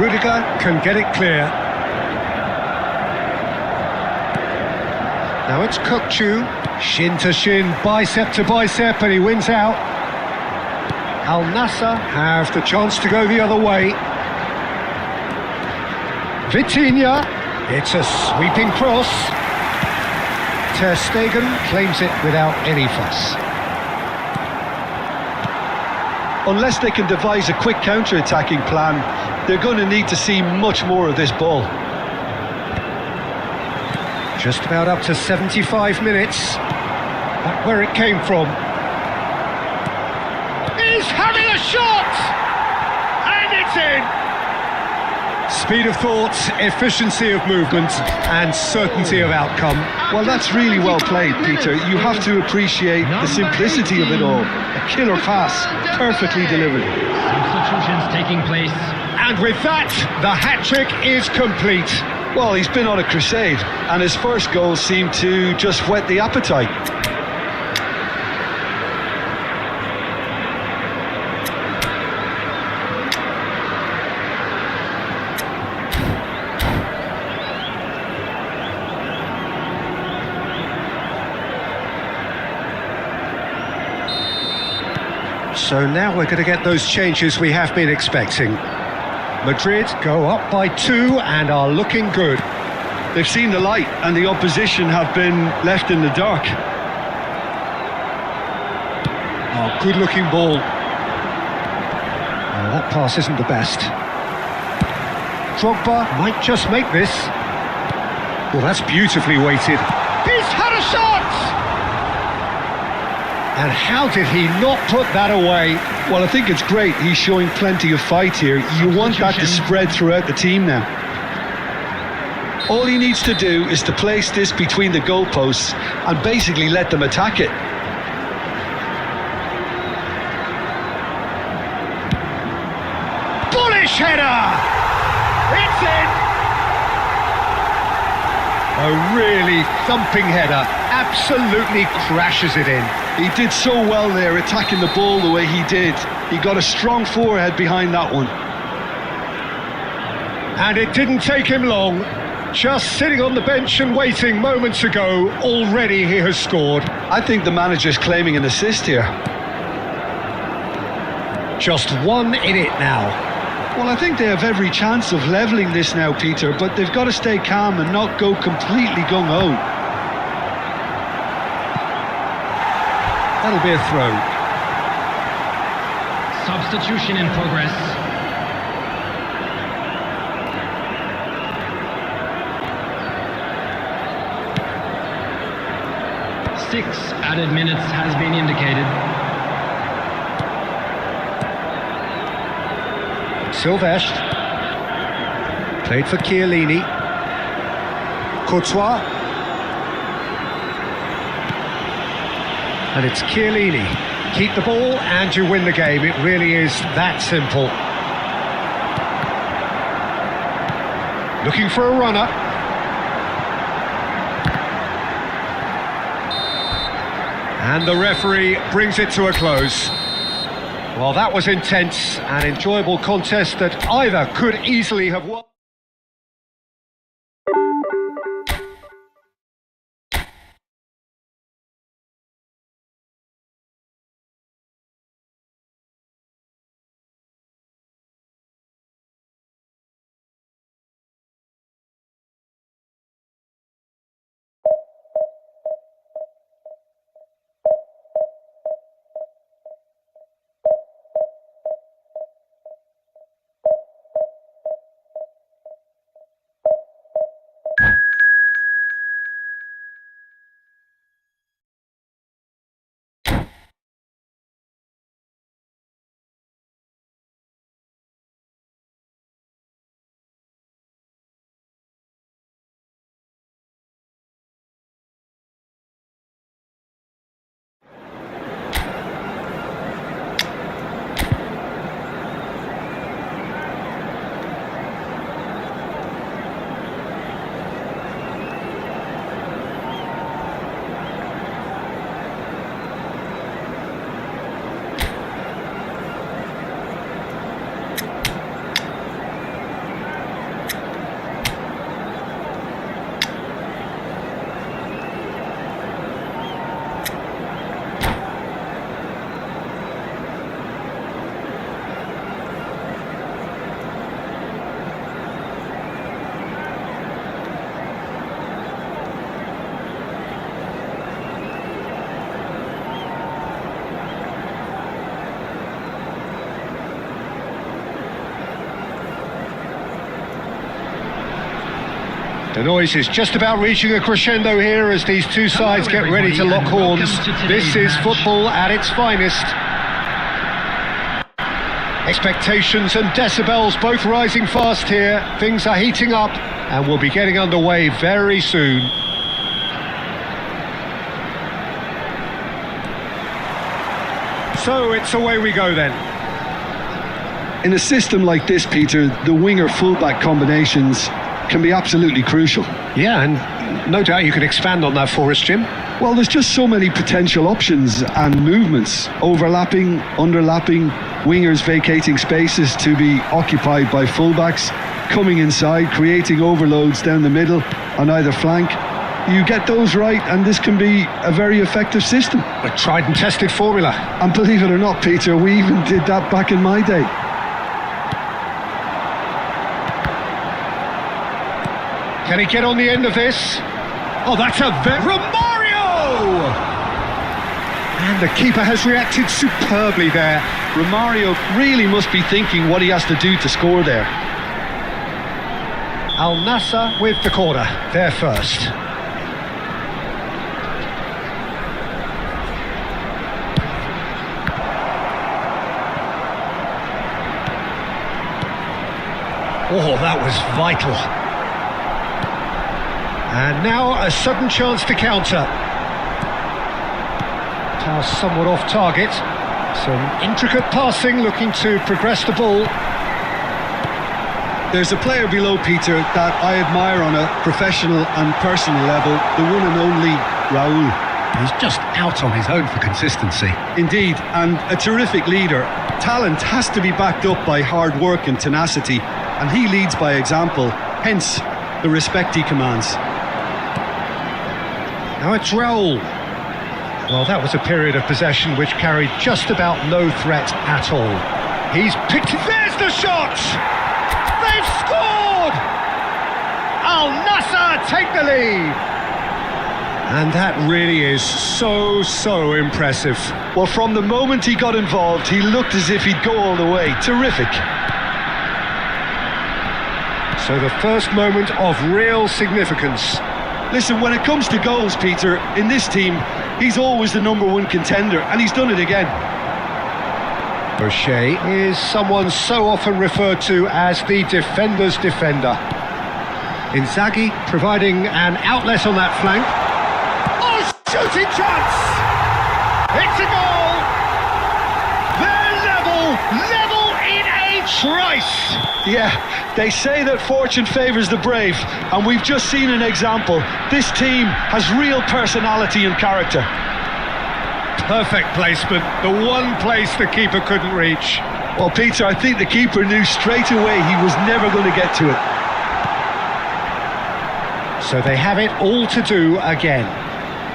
Rudiger can get it clear. Now it's Kukçu, shin to shin, bicep to bicep, and he wins out. Al Nassr have the chance to go the other way. Vitinha, it's a sweeping cross. Ter Stegen claims it without any fuss. Unless they can devise a quick counter-attacking plan, they're going to need to see much more of this ball. Just about up to 75 minutes. But where it came from. He's having a shot! And it's in! Speed of thought, efficiency of movement, and certainty of outcome. Well, that's really well played, Peter. You have to appreciate the simplicity of it all. A killer pass, perfectly delivered. Substitutions taking place. And with that, the hat-trick is complete. Well, he's been on a crusade, and his first goal seemed to just whet the appetite. So now we're going to get those changes we have been expecting. Madrid go up by 2 and are looking good. They've seen the light, and the opposition have been left in the dark. Oh, good-looking ball. Oh, that pass isn't the best. Drogba might just make this. Well, that's beautifully weighted. He's had a shot! And how did he not put that away? Well, I think it's great. He's showing plenty of fight here. You want that to spread throughout the team now. All he needs to do is to place this between the goalposts and basically let them attack it. Bullish header! It's in! A really thumping header, absolutely crashes it in. He did so well there, attacking the ball the way he did. He got a strong forehead behind that one. And it didn't take him long. Just sitting on the bench and waiting moments ago, already he has scored. I think the manager's claiming an assist here. Just 1 in it now. Well, I think they have every chance of levelling this now, Peter, but they've got to stay calm and not go completely gung-ho. That'll be a throw. Substitution in progress. Six added minutes has been indicated. Silvestre. Played for Chiellini. Courtois. And it's Chiellini. Keep the ball and you win the game. It really is that simple. Looking for a runner. And the referee brings it to a close. Well, that was intense, an enjoyable contest that either could easily have won. The noise is just about reaching a crescendo here as these two sides get ready to lock horns. This is football at its finest. Expectations and decibels both rising fast here. Things are heating up and we'll be getting underway very soon. So it's away we go then. In a system like this, Peter, the winger-fullback combinations can be absolutely crucial. Yeah, and no doubt you can expand on that for us, Jim. Well, there's just so many potential options and movements. Overlapping, underlapping, wingers vacating spaces to be occupied by fullbacks, coming inside, creating overloads down the middle on either flank. You get those right and this can be a very effective system. A tried and tested formula. And believe it or not, Peter, we even did that back in my day. Can he get on the end of this? Oh, that's a Romario! And the keeper has reacted superbly there. Romario really must be thinking what he has to do to score there. Al Nassr with the corner, there first. Oh, that was vital. And now a sudden chance to counter. Pass somewhat off target. Some intricate passing, looking to progress the ball. There's a player below, Peter, that I admire on a professional and personal level, the one and only Raul. He's just out on his own for consistency. Indeed, and a terrific leader. Talent has to be backed up by hard work and tenacity, and he leads by example, hence the respect he commands. Now it's Raul. Well, that was a period of possession which carried just about no threat at all. He's picked it. There's the shot! They've scored! Al Nassr take the lead! And that really is so impressive. Well, from the moment he got involved, he looked as if he'd go all the way. Terrific. So the first moment of real significance. Listen, when it comes to goals, Peter, in this team, he's always the number one contender, and he's done it again. O'Shea is someone so often referred to as the defender's defender. Inzaghi providing an outlet on that flank. Oh, shooting chance! It's a goal! They're level in a trice! Yeah, they say that fortune favours the brave, and we've just seen an example. This team has real personality and character. Perfect placement, the one place the keeper couldn't reach. Well, Peter, I think the keeper knew straight away he was never going to get to it. So they have it all to do again.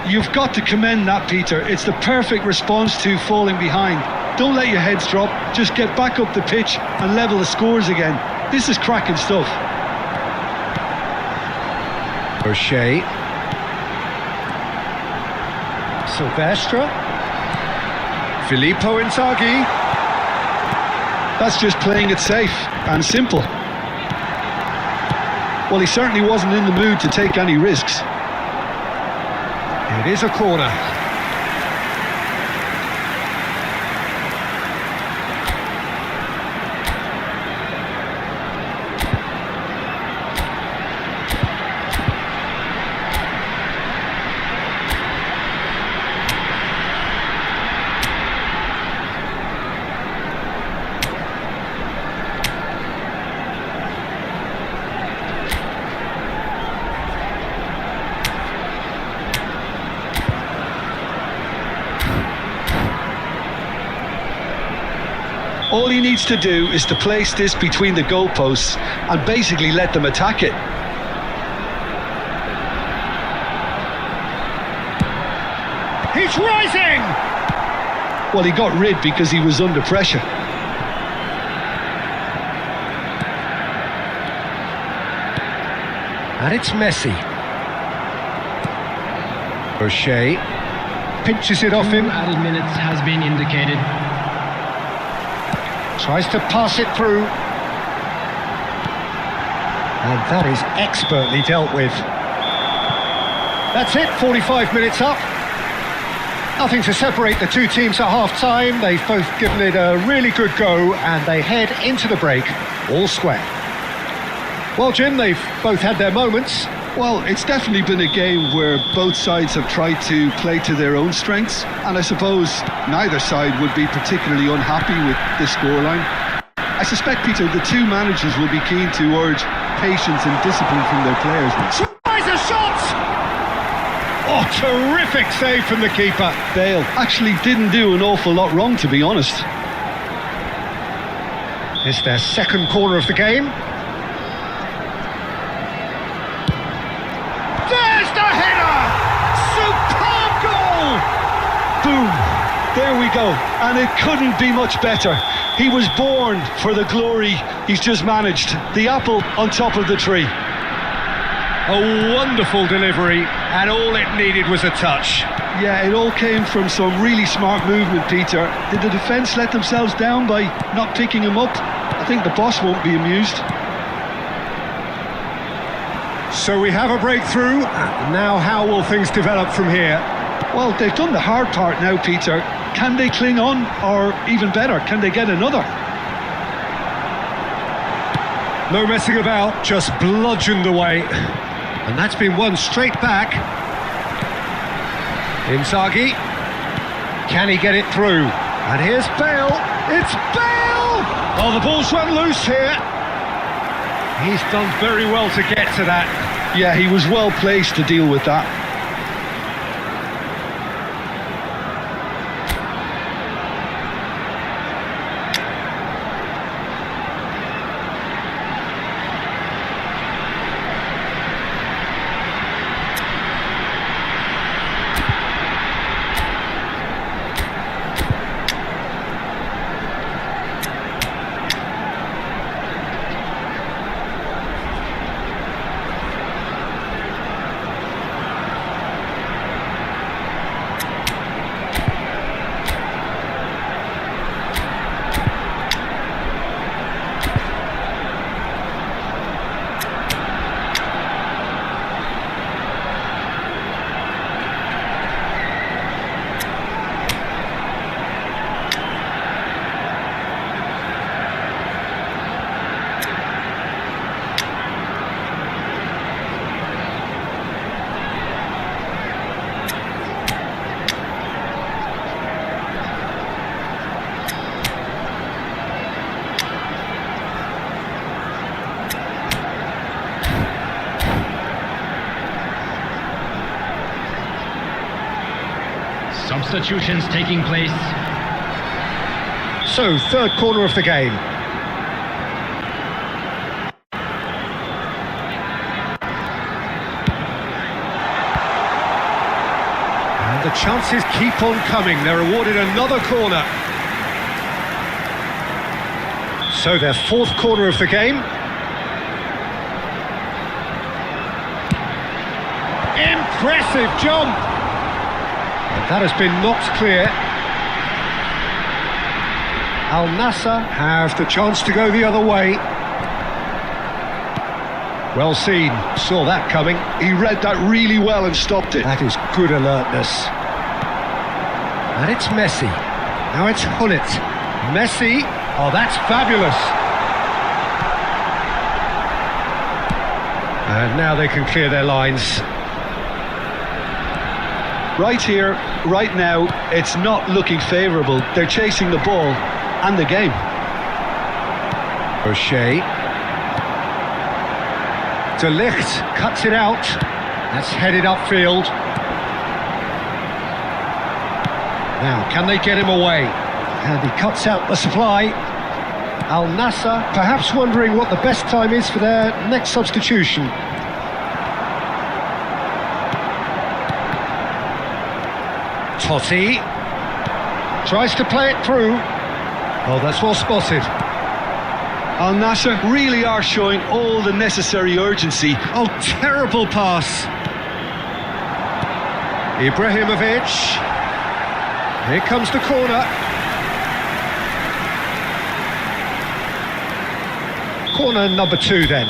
You've got to commend that, Peter. It's the perfect response to falling behind. Don't let your heads drop, just get back up the pitch and level the scores again. This is cracking stuff. O'Shea. Silvestre. Filippo Inzaghi. That's just playing it safe and simple. Well, he certainly wasn't in the mood to take any risks. It is a corner. All he needs to do is to place this between the goalposts and basically let them attack it. He's rising! Well, he got rid because he was under pressure. And it's Messi. O'Shea pinches it off him. Added minutes has been indicated. Tries to pass it through. And that is expertly dealt with. That's it, 45 minutes up. Nothing to separate the two teams at half-time. They've both given it a really good go, and they head into the break all square. Well, Jim, they've both had their moments. Well, it's definitely been a game where both sides have tried to play to their own strengths, and I suppose neither side would be particularly unhappy with the scoreline. I suspect, Peter, the two managers will be keen to urge patience and discipline from their players. Tries a shot! Oh, terrific save from the keeper. Bale actually didn't do an awful lot wrong, to be honest. It's their second corner of the game. There's the header! Superb goal! Boom! There we go. And it couldn't be much better. He was born for the glory he's just managed. The apple on top of the tree. A wonderful delivery, and all it needed was a touch. Yeah, it all came from some really smart movement, Peter. Did the defence let themselves down by not picking him up? I think the boss won't be amused. So we have a breakthrough. Now how will things develop from here? Well, they've done the hard part now, Peter. Can they cling on, or even better, can they get another? No messing about, just bludgeoned away. And that's been won straight back. Inzaghi. Can he get it through? And here's Bale. It's Bale! Oh, the ball's run loose here. He's done very well to get to that. Yeah, he was well placed to deal with that. Substitutions taking place. So, third corner of the game. And the chances keep on coming. They're awarded another corner. So, their fourth corner of the game. Impressive jump! That has been knocked clear. Al Nassr have the chance to go the other way. Well seen, saw that coming. He read that really well and stopped it. That is good alertness. And it's Messi. Now it's Hullet. Messi, oh that's fabulous. And now they can clear their lines. Right here, right now, it's not looking favourable. They're chasing the ball and the game. O'Shea. De Ligt cuts it out. That's headed upfield. Now, can they get him away? And he cuts out the supply. Al Nassr perhaps wondering what the best time is for their next substitution. Totti tries to play it through. Oh, that's well spotted. Al Nassr really are showing all the necessary urgency. Oh, terrible pass. Ibrahimovic. Here comes the corner. Corner number 2 then.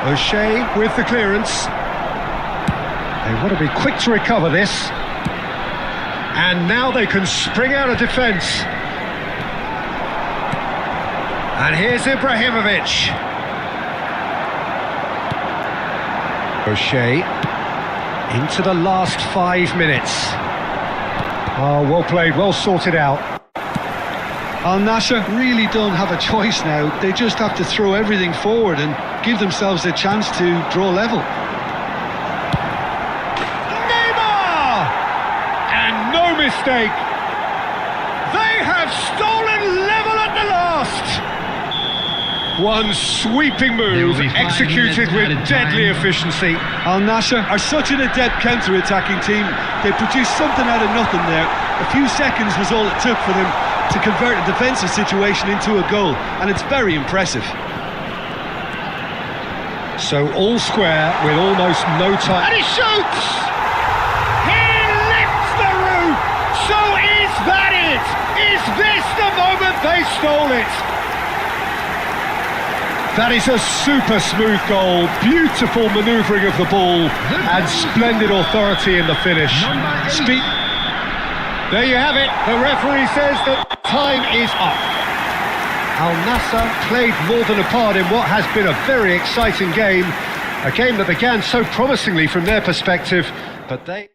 O'Shea with the clearance. They want to be quick to recover this. And now they can spring out of defence. And here's Ibrahimovic. O'Shea into the last 5 minutes. Oh, well played, well sorted out. Al Nassr really don't have a choice now. They just have to throw everything forward and give themselves a chance to draw level. Neymar! And no mistake. They have stolen level at the last. One sweeping move executed with deadly efficiency. Al Nassr are such an adept counter-attacking team. They produced something out of nothing there. A few seconds was all it took for them to convert a defensive situation into a goal, and it's very impressive. So all square with almost no time. And he shoots! He lifts the roof! So is that it? Is this the moment they stole it? That is a super smooth goal, beautiful manoeuvring of the ball and splendid authority in the finish. There you have it, the referee says that time is up. Al Nassr played more than a part in what has been a very exciting game. A game that began so promisingly from their perspective, but they...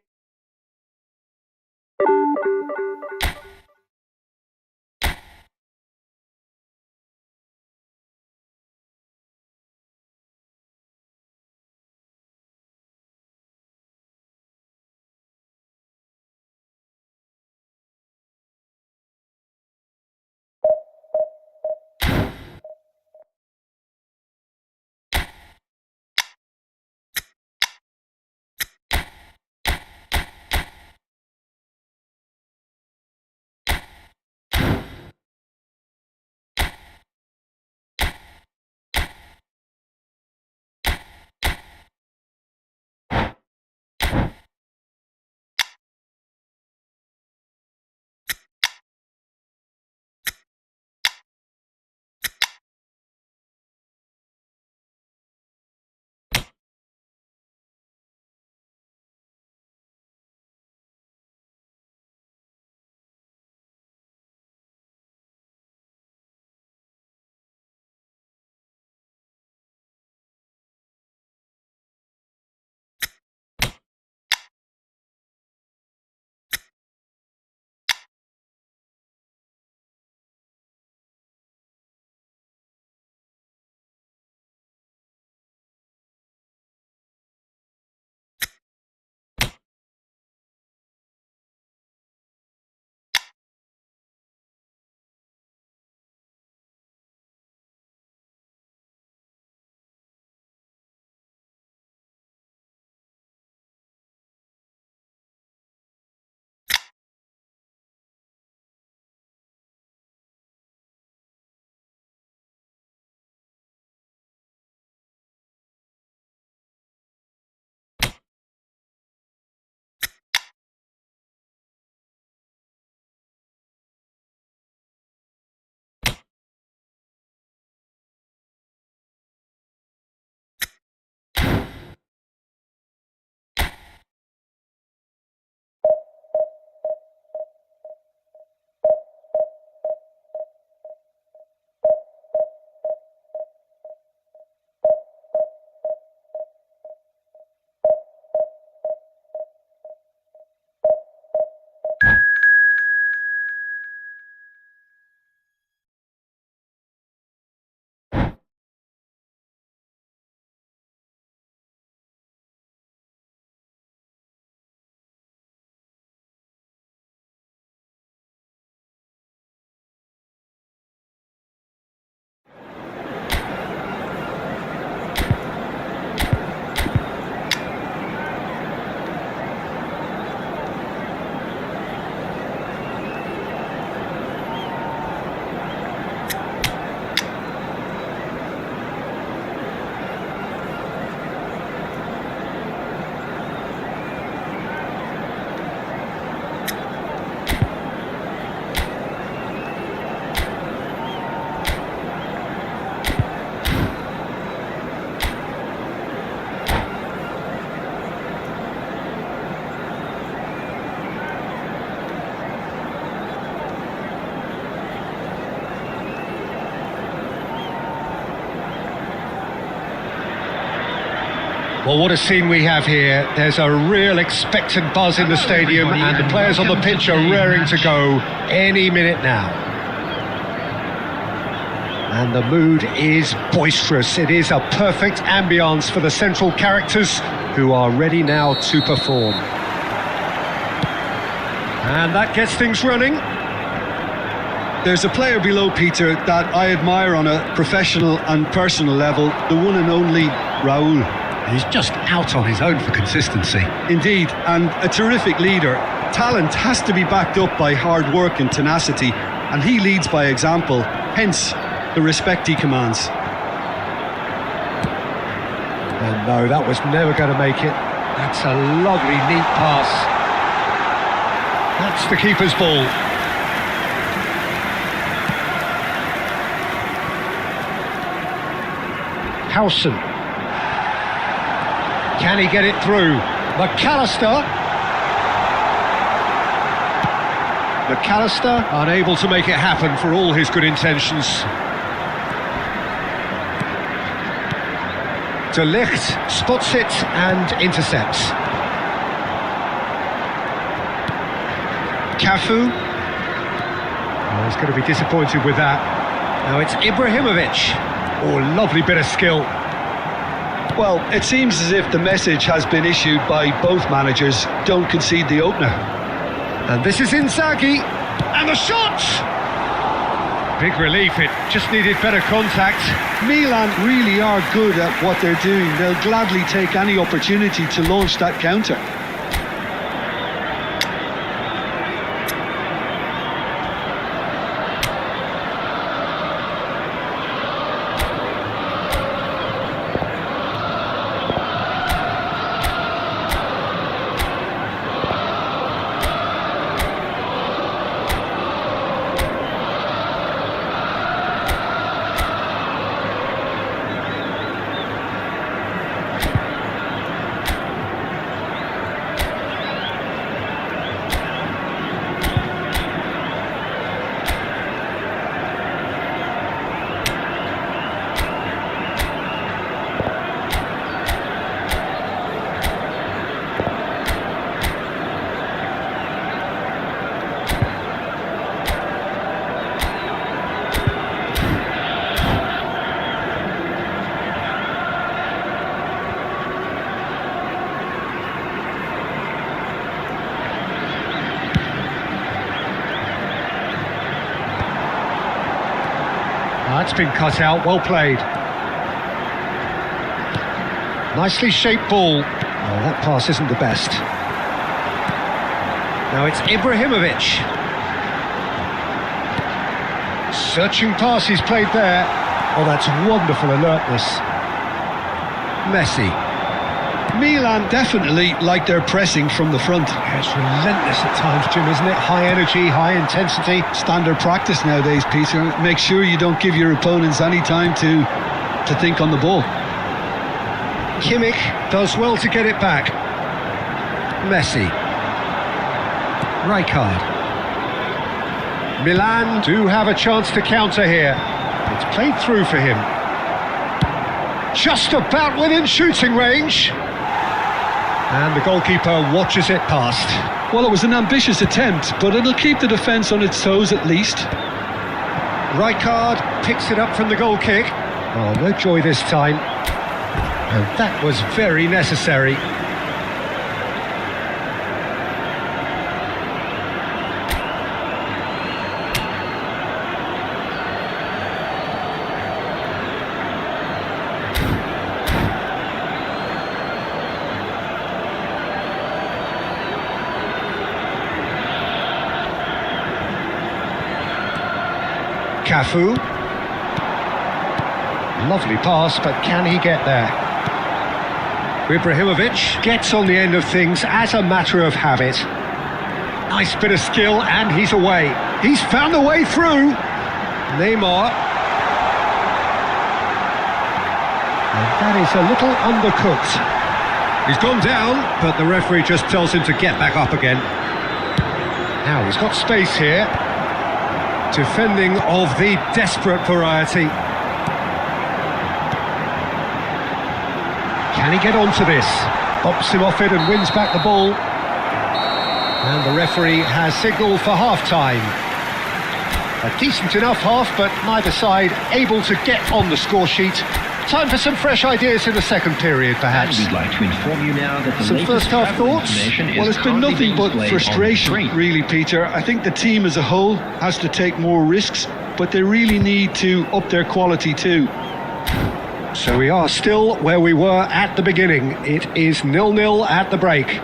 Well, what a scene we have here. There's a real expectant buzz in the stadium, and the players on the pitch are raring to go any minute now. And the mood is boisterous. It is a perfect ambience for the central characters who are ready now to perform. And that gets things running. There's a player below, Peter, that I admire on a professional and personal level, the one and only Raul. He's just out on his own for consistency. Indeed, and a terrific leader. Talent has to be backed up by hard work and tenacity, and he leads by example, hence the respect he commands. And no, that was never going to make it. That's a lovely, neat pass. That's the keeper's ball. Howson. Can he get it through? McAllister. McAllister unable to make it happen for all his good intentions. De Ligt spots it and intercepts. Cafu. Oh, he's going to be disappointed with that. Now it's Ibrahimovic. Oh, lovely bit of skill. Well, it seems as if the message has been issued by both managers: don't concede the opener. And this is Inzaghi. And the shot! Big relief, it just needed better contact. Milan really are good at what they're doing. They'll gladly take any opportunity to launch that counter. That's been cut out, well played. Nicely shaped ball. Oh, that pass isn't the best. Now it's Ibrahimovic. Searching pass he's played there. Oh, that's wonderful alertness. Messi. Milan definitely like their pressing from the front. It's relentless at times, Jim, isn't it? High energy, high intensity. Standard practice nowadays, Peter. Make sure you don't give your opponents any time to think on the ball. Kimmich does well to get it back. Messi. Rijkaard. Milan do have a chance to counter here. It's played through for him. Just about within shooting range. And the goalkeeper watches it past. Well, it was an ambitious attempt, but it'll keep the defence on its toes at least. Rijkaard picks it up from the goal kick. Oh, no joy this time. And that was very necessary. Cafu. Lovely pass, but can he get there? Ibrahimovic gets on the end of things as a matter of habit. Nice bit of skill, and he's away. He's found a way through. Neymar. And that is a little undercooked. He's gone down, but the referee just tells him to get back up again. Now he's got space here. Defending of the desperate variety. Can he get onto this? Bops him off it and wins back the ball. And the referee has signalled for half-time. A decent enough half, but neither side able to get on the score sheet. Time for some fresh ideas in the second period, perhaps. And we'd like to inform you now that the Some latest first half travel thoughts? information is Well, it's been currently nothing being but displayed on frustration, the screen. really, Peter. I think the team as a whole has to take more risks, but they really need to up their quality too. So we are still where we were at the beginning. It is 0-0 at the break.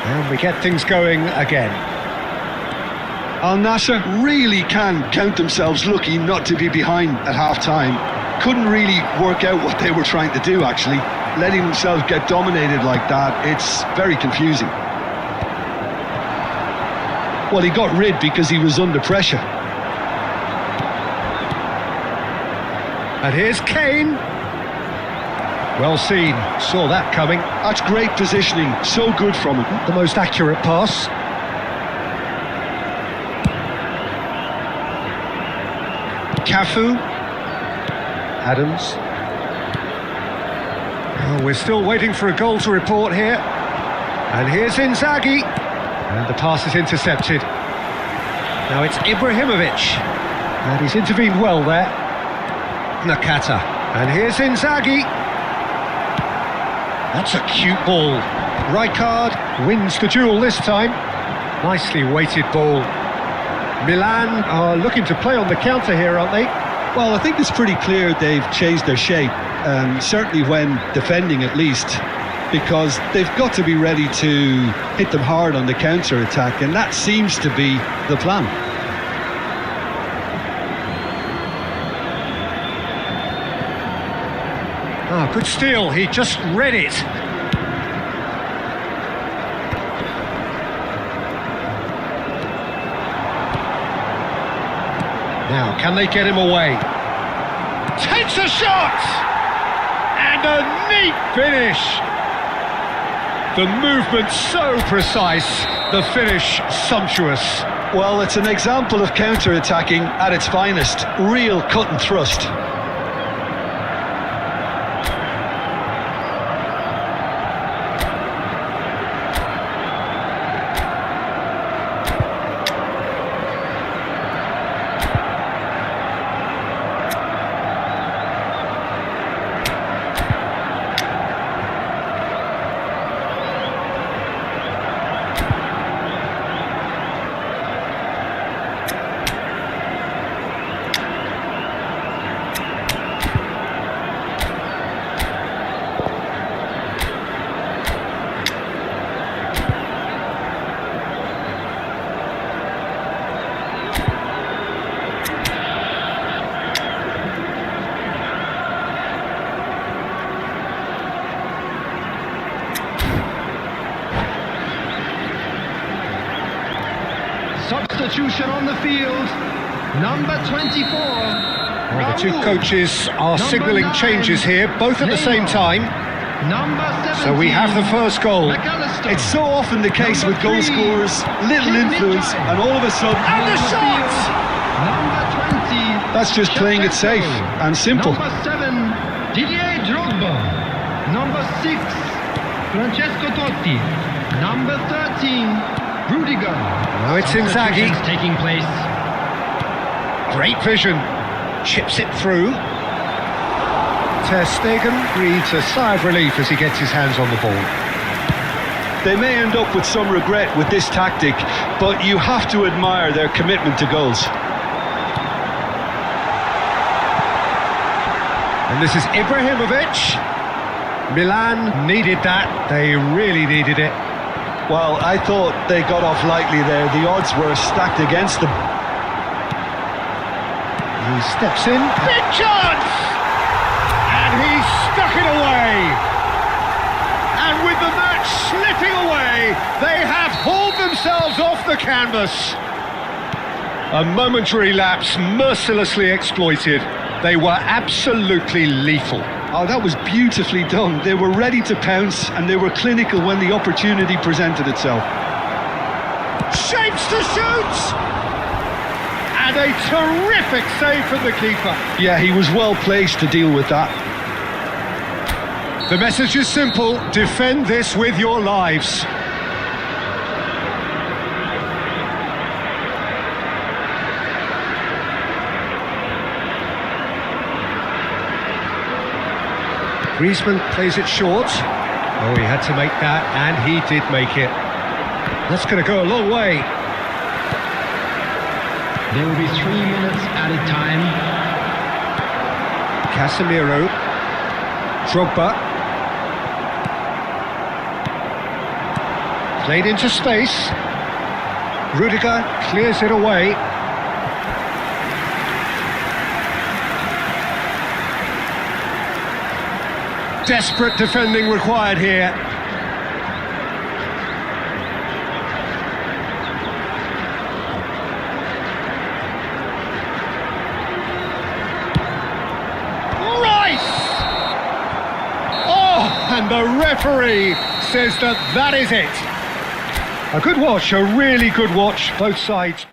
And we get things going again. Al Nassr really can count themselves lucky not to be behind at half-time. Couldn't really work out what they were trying to do, actually. Letting themselves get dominated like that, it's very confusing. Well, he got rid because he was under pressure. And here's Kane. Well seen, saw that coming. That's great positioning, so good from him. The most accurate pass. Cafu. Adams. Oh, we're still waiting for a goal to report here. And here's Inzaghi. And the pass is intercepted. Now it's Ibrahimovic. And he's intervened well there. Nakata. And here's Inzaghi. That's a cute ball. Rijkaard wins the duel this time. Nicely weighted ball. Milan are looking to play on the counter here, aren't they? Well, I think it's pretty clear they've changed their shape, certainly when defending at least, because they've got to be ready to hit them hard on the counter-attack, and that seems to be the plan. Ah, good steal, he just read it. Now, can they get him away? Takes a shot! And a neat finish! The movement so precise, the finish sumptuous. Well, it's an example of counter-attacking at its finest. Real cut and thrust. Substitution on the field, number 24. Well, the two coaches are signalling changes here, both at the same time. Number 17. So we have the first goal. McAllister. It's so often the case with goal scorers, little influence, and all of a sudden... And the shot! Number 20. That's just playing it safe and simple. Number 7, Didier Drogba. Number 6, Francesco Totti. Number 13, Rudiger. Now it's Inzaghi. Substitutions taking place. Great vision. Chips it through. Ter Stegen breathes a sigh of relief as he gets his hands on the ball. They may end up with some regret with this tactic, but you have to admire their commitment to goals. And this is Ibrahimovic. Milan needed that. They really needed it. Well, I thought they got off lightly there. The odds were stacked against them. He steps in. Big chance! And he's stuck it away. And with the match slipping away, they have hauled themselves off the canvas. A momentary lapse mercilessly exploited. They were absolutely lethal. Oh, that was beautifully done. They were ready to pounce and they were clinical when the opportunity presented itself. shapes to shoot! And a terrific save from the keeper. Yeah, he was well placed to deal with that. The message is simple: defend this with your lives. Griezmann plays it short. Oh, he had to make that, and he did make it. That's going to go a long way. There will be 3 minutes added time. Casemiro. Drogba. Played into space. Rudiger clears it away. Desperate defending required here. And the referee says that is it. A good watch, a really good watch, both sides.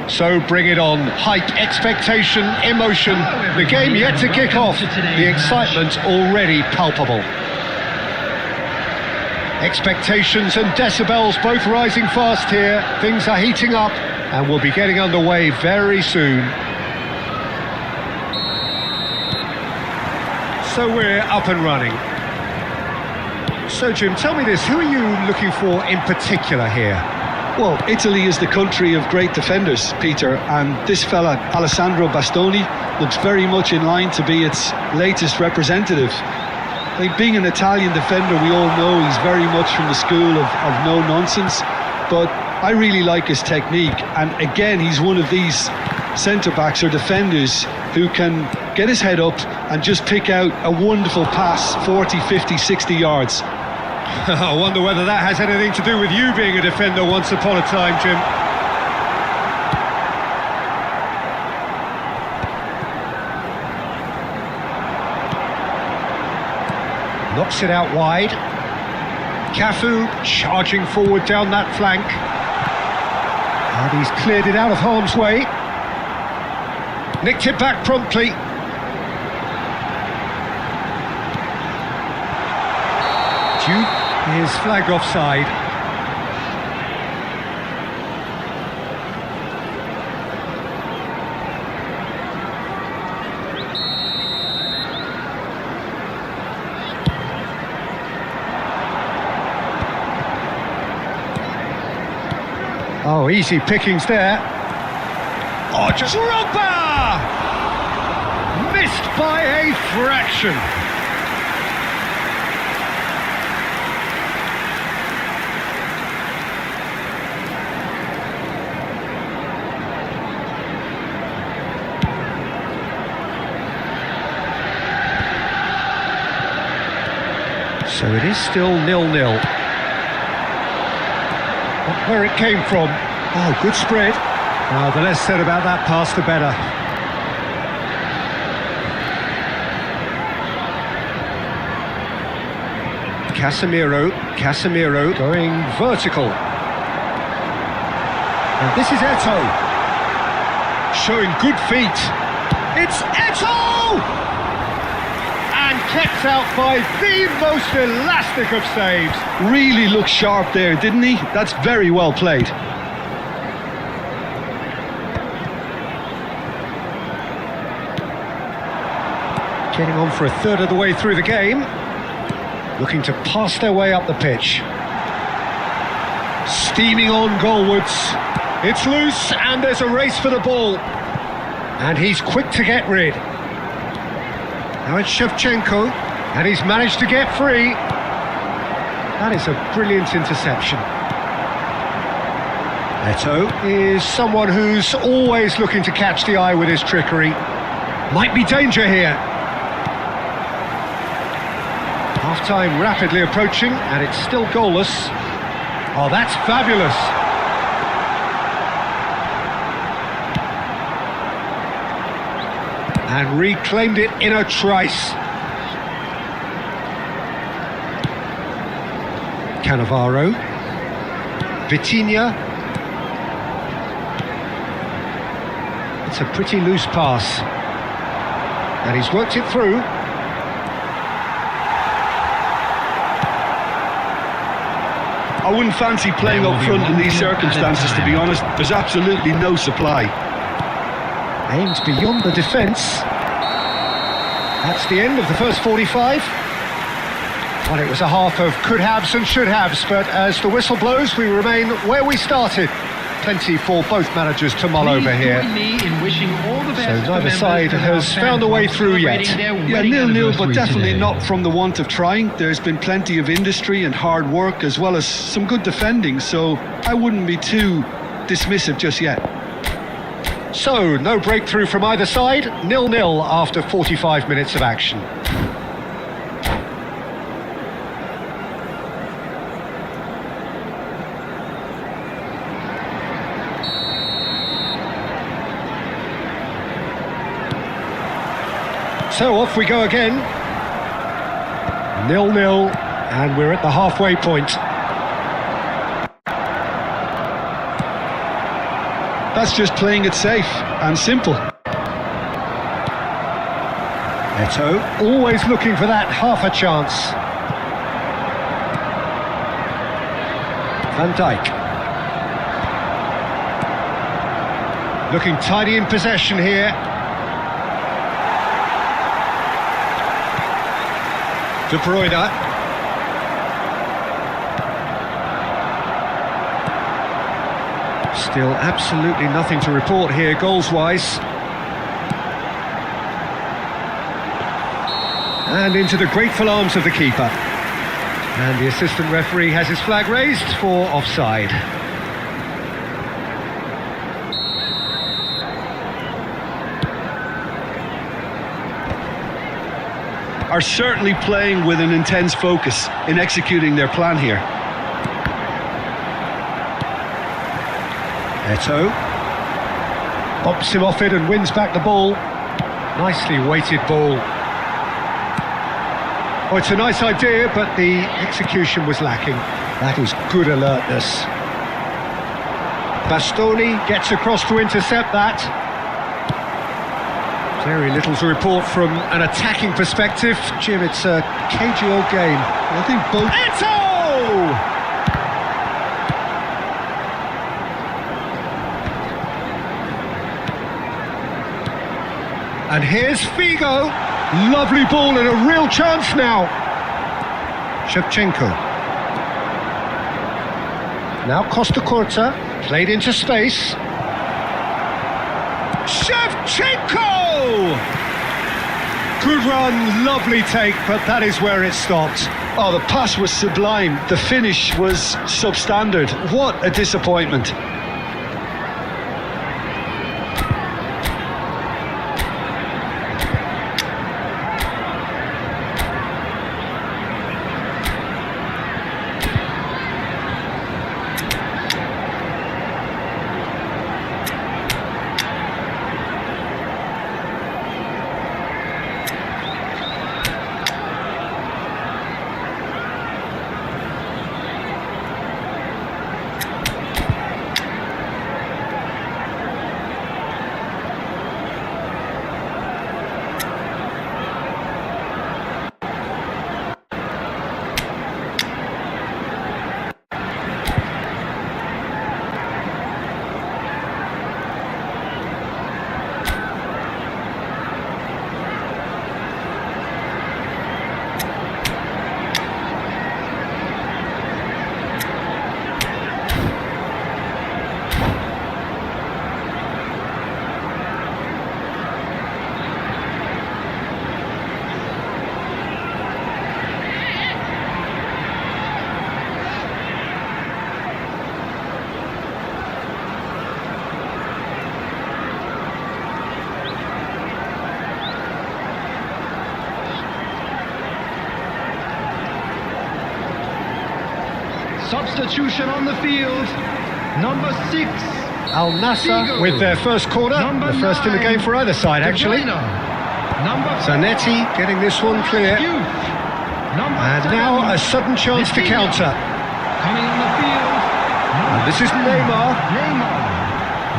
So bring it on. Hype, expectation, emotion. The game yet to kick off. The excitement already palpable. Expectations and decibels both rising fast here. Things are heating up and we'll be getting underway very soon. So we're up and running. So Jim, tell me this, who are you looking for in particular here? Well, Italy is the country of great defenders, Peter, and this fella, Alessandro Bastoni, looks very much in line to be its latest representative. I think being an Italian defender, we all know he's very much from the school of no nonsense, but I really like his technique. And again, he's one of these centre-backs or defenders who can get his head up and just pick out a wonderful pass 40, 50, 60 yards. I wonder whether that has anything to do with you being a defender once upon a time, Jim. Knocks it out wide. Cafu charging forward down that flank. And he's cleared it out of harm's way. Nicked it back promptly. Duke is flagged offside. Oh, easy pickings there. Oh, just Drogba! Missed by a fraction. So it is still 0-0. Not where it came from. Oh, good spread. The less said about that pass, the better. Casemiro going vertical. And this is Eto'o. Showing good feet. It's Eto'o! And kept out by the most elastic of saves. Really looked sharp there, didn't he? That's very well played. Getting on for a third of the way through the game. Looking to pass their way up the pitch. Steaming on goalwards. It's loose and there's a race for the ball. And he's quick to get rid. Now it's Shevchenko, and he's managed to get free. That is a brilliant interception. Eto'o is someone who's always looking to catch the eye with his trickery. Might be danger here. Half-time rapidly approaching, and it's still goalless. Oh, that's fabulous. And reclaimed it in a trice. Cannavaro. Vitinha. It's a pretty loose pass. And he's worked it through. I wouldn't fancy playing up front in these circumstances, to be honest. There's absolutely no supply. Aims beyond the defence. That's the end of the first 45. Well, it was a half of could-haves and should-haves, but as the whistle blows, we remain where we started. Plenty for both managers to mull over here. So neither side has found a way through yet. Yeah, 0-0, but definitely not from the want of trying. There's been plenty of industry and hard work, as well as some good defending, so I wouldn't be too dismissive just yet. So, no breakthrough from either side, 0-0 after 45 minutes of action. So off we go again. 0-0, and we're at the halfway point. That's just playing it safe and simple. Eto'o always looking for that half a chance. Van Dijk. Looking tidy in possession here. De Bruyne. Still absolutely nothing to report here goals-wise. And into the grateful arms of the keeper. And the assistant referee has his flag raised for offside. are certainly playing with an intense focus in executing their plan here. Eto bumps him off it and wins back the ball. Nicely weighted ball. Oh, it's a nice idea, but the execution was lacking. That is good alertness. Bastoni gets across to intercept that. Very little to report from an attacking perspective. Jim, it's a cagey old game. I think both... Eto! And here's Figo. Lovely ball and a real chance now. Shevchenko. Now Costa Curta, played into space. Shevchenko! Good run, lovely take, but that is where it stopped. Oh, the pass was sublime. The finish was substandard. What a disappointment. Substitution on the field. Number 6. Al Nassr with their first corner. The first in the game for either side, actually. Zanetti getting this one clear. And now a sudden chance to counter. Coming on the field. And this is Neymar.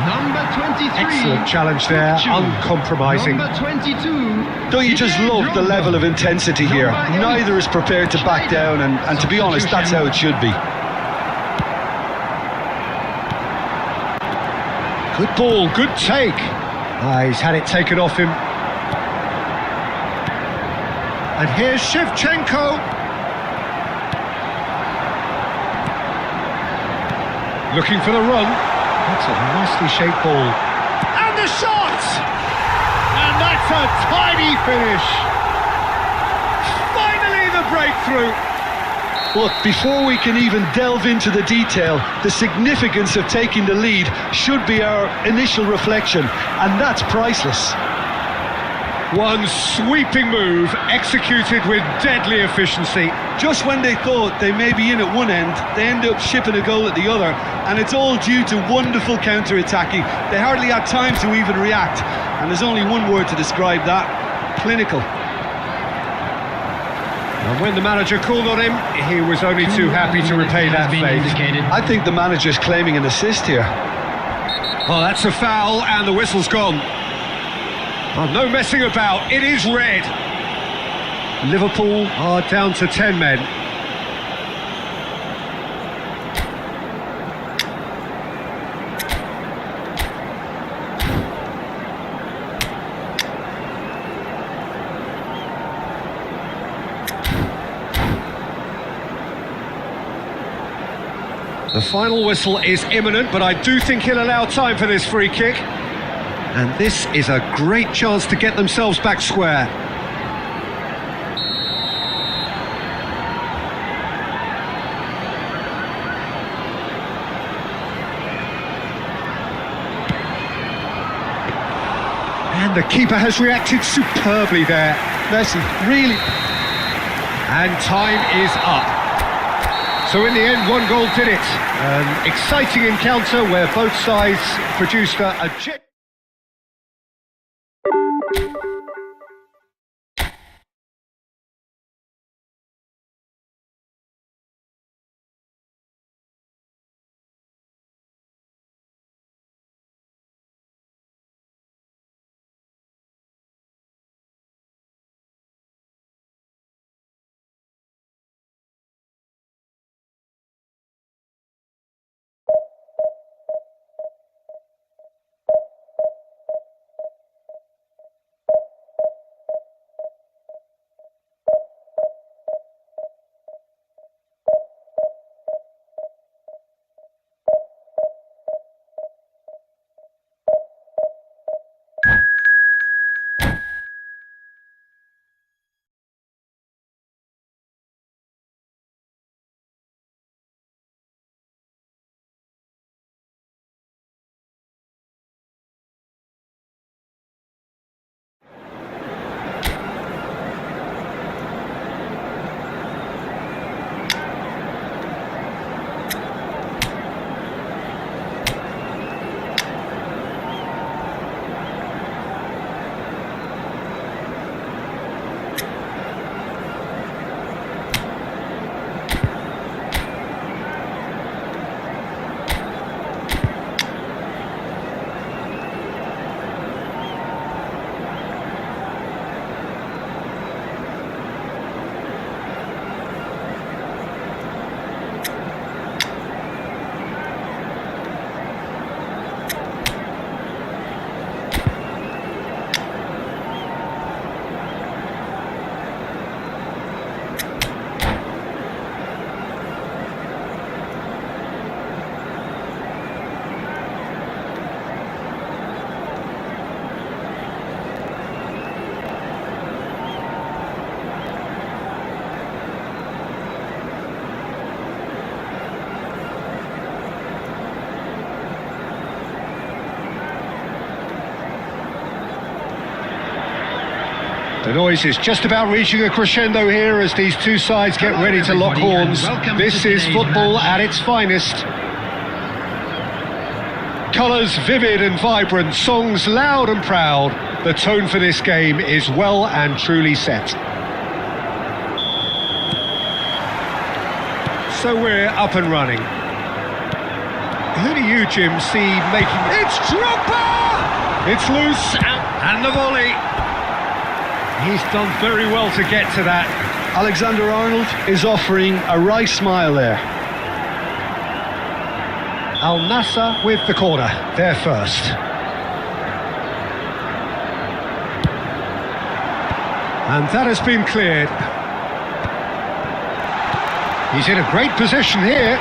Number 23. Excellent challenge there, uncompromising. Number 22. Don't you just love the level of intensity here? Neither is prepared to back down, and to be honest, that's how it should be. Good ball, good take. He's had it taken off him. And here's Shevchenko. Looking for the run. That's a nicely shaped ball. And the shot! And that's a tidy finish. Finally the breakthrough. Look, before we can even delve into the detail, the significance of taking the lead should be our initial reflection, and that's priceless. One sweeping move, executed with deadly efficiency. Just when they thought they may be in at one end, they end up shipping a goal at the other, and it's all due to wonderful counter-attacking. They hardly had time to even react, and there's only one word to describe that: clinical. And when the manager called on him, he was only too happy to repay that favour. I think the manager's claiming an assist here. Oh, that's a foul, and the whistle's gone. Oh, no messing about, it is red. Liverpool are down to 10 men. The final whistle is imminent, but I do think he'll allow time for this free kick. And this is a great chance to get themselves back square. And the keeper has reacted superbly there. Messi, really And time is up. So in the end, one goal did it. An exciting encounter where both sides produced a The noise is just about reaching a crescendo here as these two sides get ready to lock horns. This is football at its finest. Colours vivid and vibrant, songs loud and proud. The tone for this game is well and truly set. So we're up and running. Who do you, Jim, see making... It's Drogba! It's loose, and the volley. He's done very well to get to that. Alexander-Arnold is offering a wry smile there. Al Nassr with the corner, there first. And that has been cleared. He's in a great position here.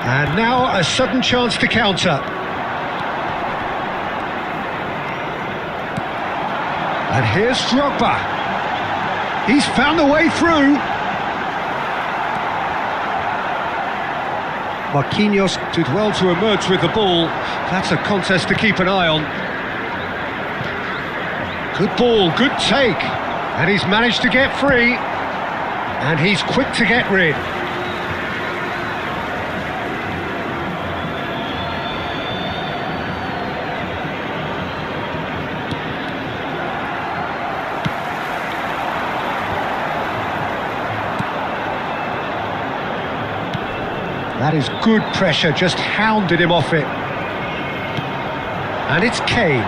And now a sudden chance to counter. And here's Drogba. He's found a way through. Marquinhos did well to emerge with the ball. That's a contest to keep an eye on. Good ball, good take. And he's managed to get free. And he's quick to get rid. That is good pressure, just hounded him off it. And it's Kane.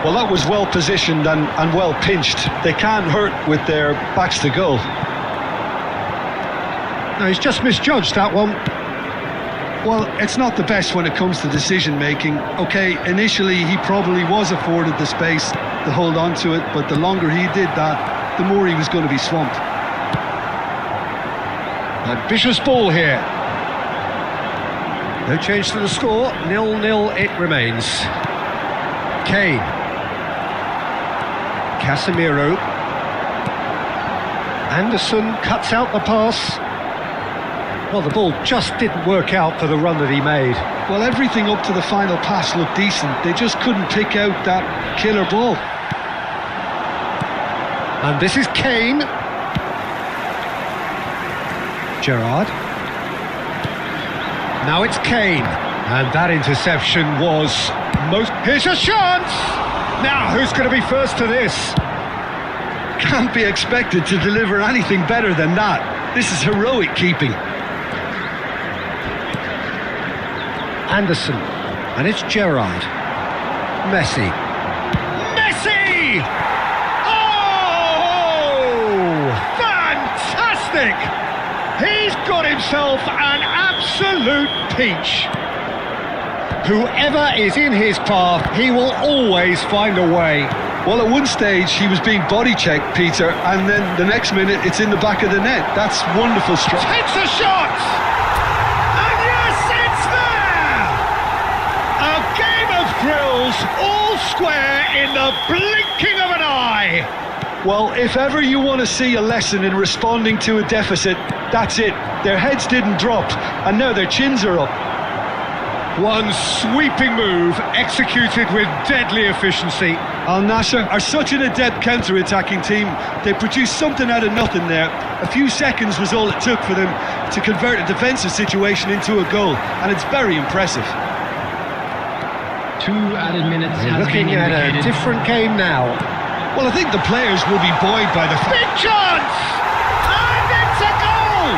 Well, that was well positioned and well pinched. They can't hurt with their backs to goal. No, he's just misjudged that one. Well, it's not the best when it comes to decision making. Okay, initially he probably was afforded the space to hold on to it, but the longer he did that, the more he was going to be swamped. Ambitious ball here. No change to the score, 0-0 it remains. Kane. Casemiro. Anderson cuts out the pass. Well, the ball just didn't work out for the run that he made. Well, everything up to the final pass looked decent. They just couldn't pick out that killer ball. And this is Kane. Gerrard. Now it's Kane. And that interception was most... Here's a chance! Now, who's going to be first to this? Can't be expected to deliver anything better than that. This is heroic keeping. Anderson. And it's Gerrard. Messi. Messi! Oh! Fantastic! He's got himself an absolute peach. Whoever is in his path, he will always find a way. Well, at one stage he was being body checked, Peter, and then the next minute it's in the back of the net. That's wonderful strike. Takes a shot! And yes, it's there! A game of thrills, all square in the blinking of an eye. Well, if ever you want to see a lesson in responding to a deficit, that's it. Their heads didn't drop, and now their chins are up. One sweeping move, executed with deadly efficiency. Al Nassr are such an adept counter-attacking team. They produced something out of nothing there. A few seconds was all it took for them to convert a defensive situation into a goal, and it's very impressive. 2 added minutes We're has been looking at indicated. a different game now. Well, I think the players will be buoyed by the... Big chance! And it's a goal!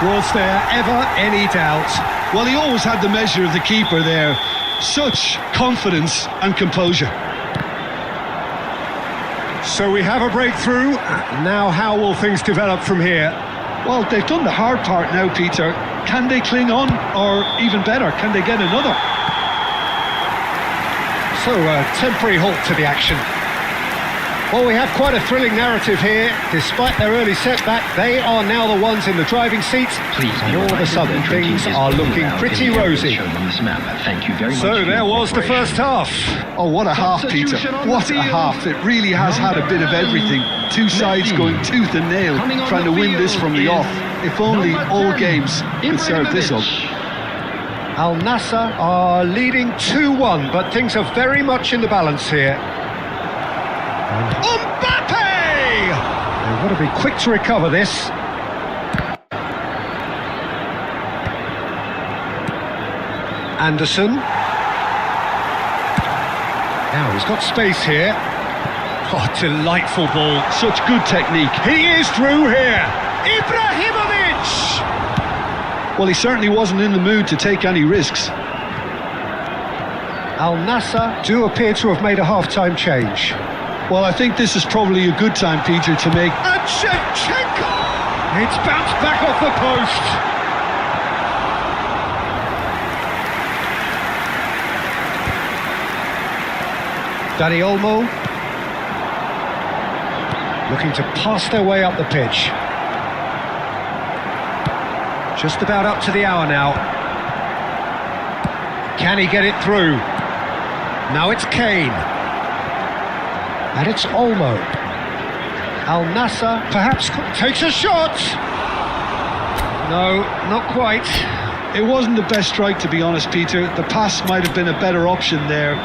Was there ever any doubt? Well, he always had the measure of the keeper there. Such confidence and composure. So we have a breakthrough. Now how will things develop from here? Well, they've done the hard part now, Peter. Can they cling on? Or even better, can they get another? So a temporary halt to the action. Well, we have quite a thrilling narrative here. Despite their early setback, they are now the ones in the driving seat. Please, and all of a sudden things are looking pretty rosy. Shown on this map. Thank you very much. So there was the first half. Oh, what a half, Peter. What a half. It really has had a bit of everything. Two sides going tooth and nail, trying to win this from the off. If only all games could serve this up. Al Nassr are leading 2-1, but things are very much in the balance here. Mbappe! They've got to be quick to recover this. Anderson. Now he's got space here. Oh, delightful ball. Such good technique. He is through here. Ibrahimovic! Well, he certainly wasn't in the mood to take any risks. Al Nassr do appear to have made a half-time change. Well, I think this is probably a good time, Peter, to make... And Shevchenko! It's bounced back off the post. Dani Olmo. Looking to pass their way up the pitch. Just about up to the hour now. Can he get it through? Now it's Kane. And it's Olmo. Al Nassr perhaps takes a shot. No, not quite. It wasn't the best strike, to be honest, Peter. The pass might have been a better option there.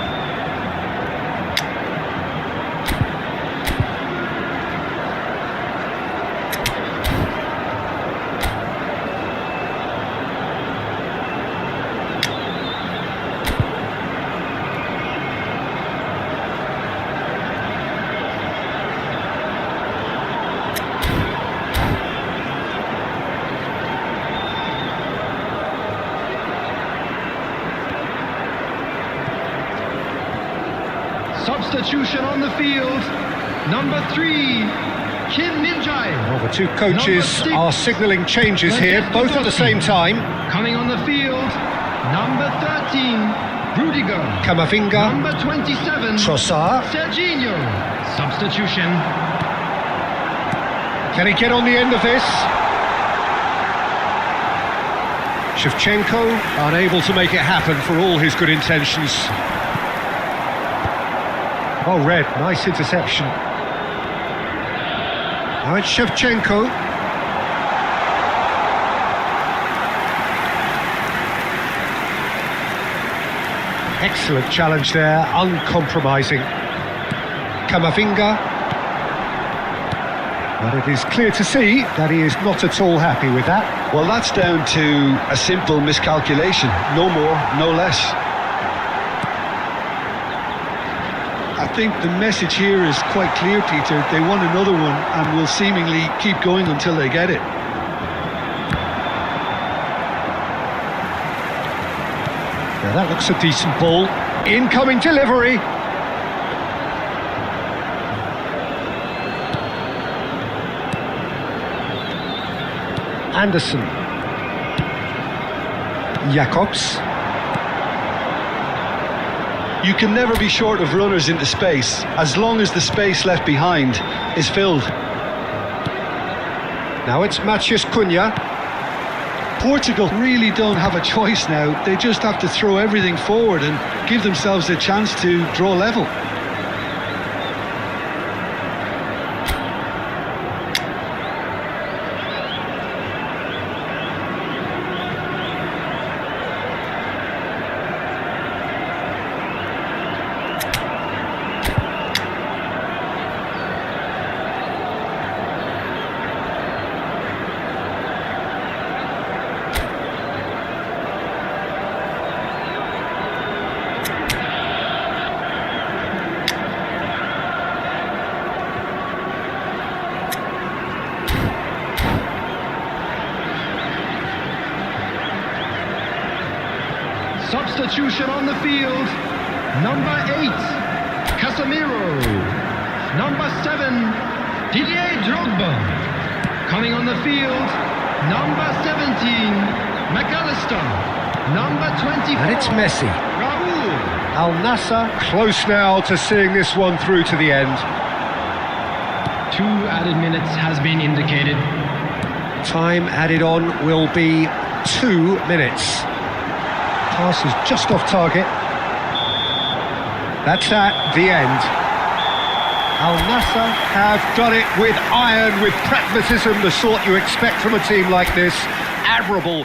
Substitution on the field. Number 3, Kim Min-jae. Well, the two coaches are signalling changes here, both at the same time. Coming on the field, number 13, Rudiger. Camavinga, Number 27, Trossard. Serginho. Substitution. Can he get on the end of this? Shevchenko unable to make it happen for all his good intentions. Oh, red, nice interception. Now it's Shevchenko. Excellent challenge there, uncompromising. Camavinga. But it is clear to see that he is not at all happy with that. Well, that's down to a simple miscalculation. No more, no less. I think the message here is quite clear, Peter. They want another one and will seemingly keep going until they get it. Now that looks a decent ball. Incoming delivery. Anderson. Jacobs. You can never be short of runners into space, as long as the space left behind is filled. Now it's Matheus Cunha. Portugal really don't have a choice now. They just have to throw everything forward and give themselves a chance to draw level. Substitution on the field. Number 8, Casemiro. Number 7, Didier Drogba. Coming on the field, number 17, McAllister. Number 24. And it's Messi. Raul. Al Nassr close now to seeing this one through to the end. 2 added minutes has been indicated. Time added on will be 2 minutes. Pass is just off target. That's at the end. Al Nassr have done it with iron, with pragmatism, the sort you expect from a team like this. Admirable.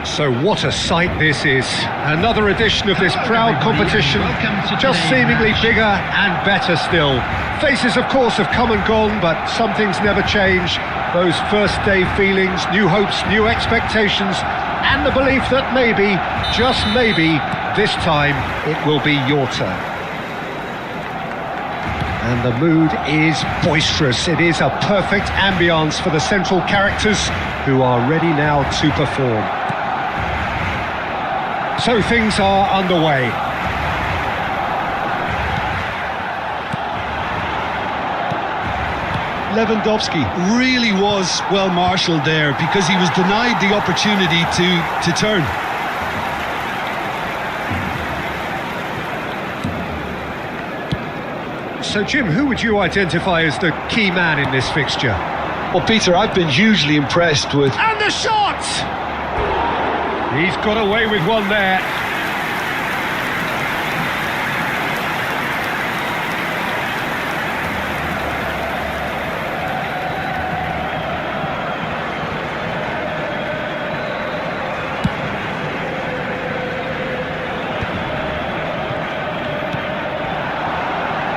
So what a sight this is. Another edition of this proud competition, just seemingly bigger and better still. Faces, of course, have come and gone, but some things never change. Those first day feelings, new hopes, new expectations, and the belief that maybe, just maybe, this time it will be your turn. And the mood is boisterous. It is a perfect ambience for the central characters who are ready now to perform. So things are underway. Lewandowski really was well marshalled there because he was denied the opportunity to turn. So Jim, who would you identify as the key man in this fixture? Well, Peter, I've been hugely impressed with... And the shot! He's got away with one there.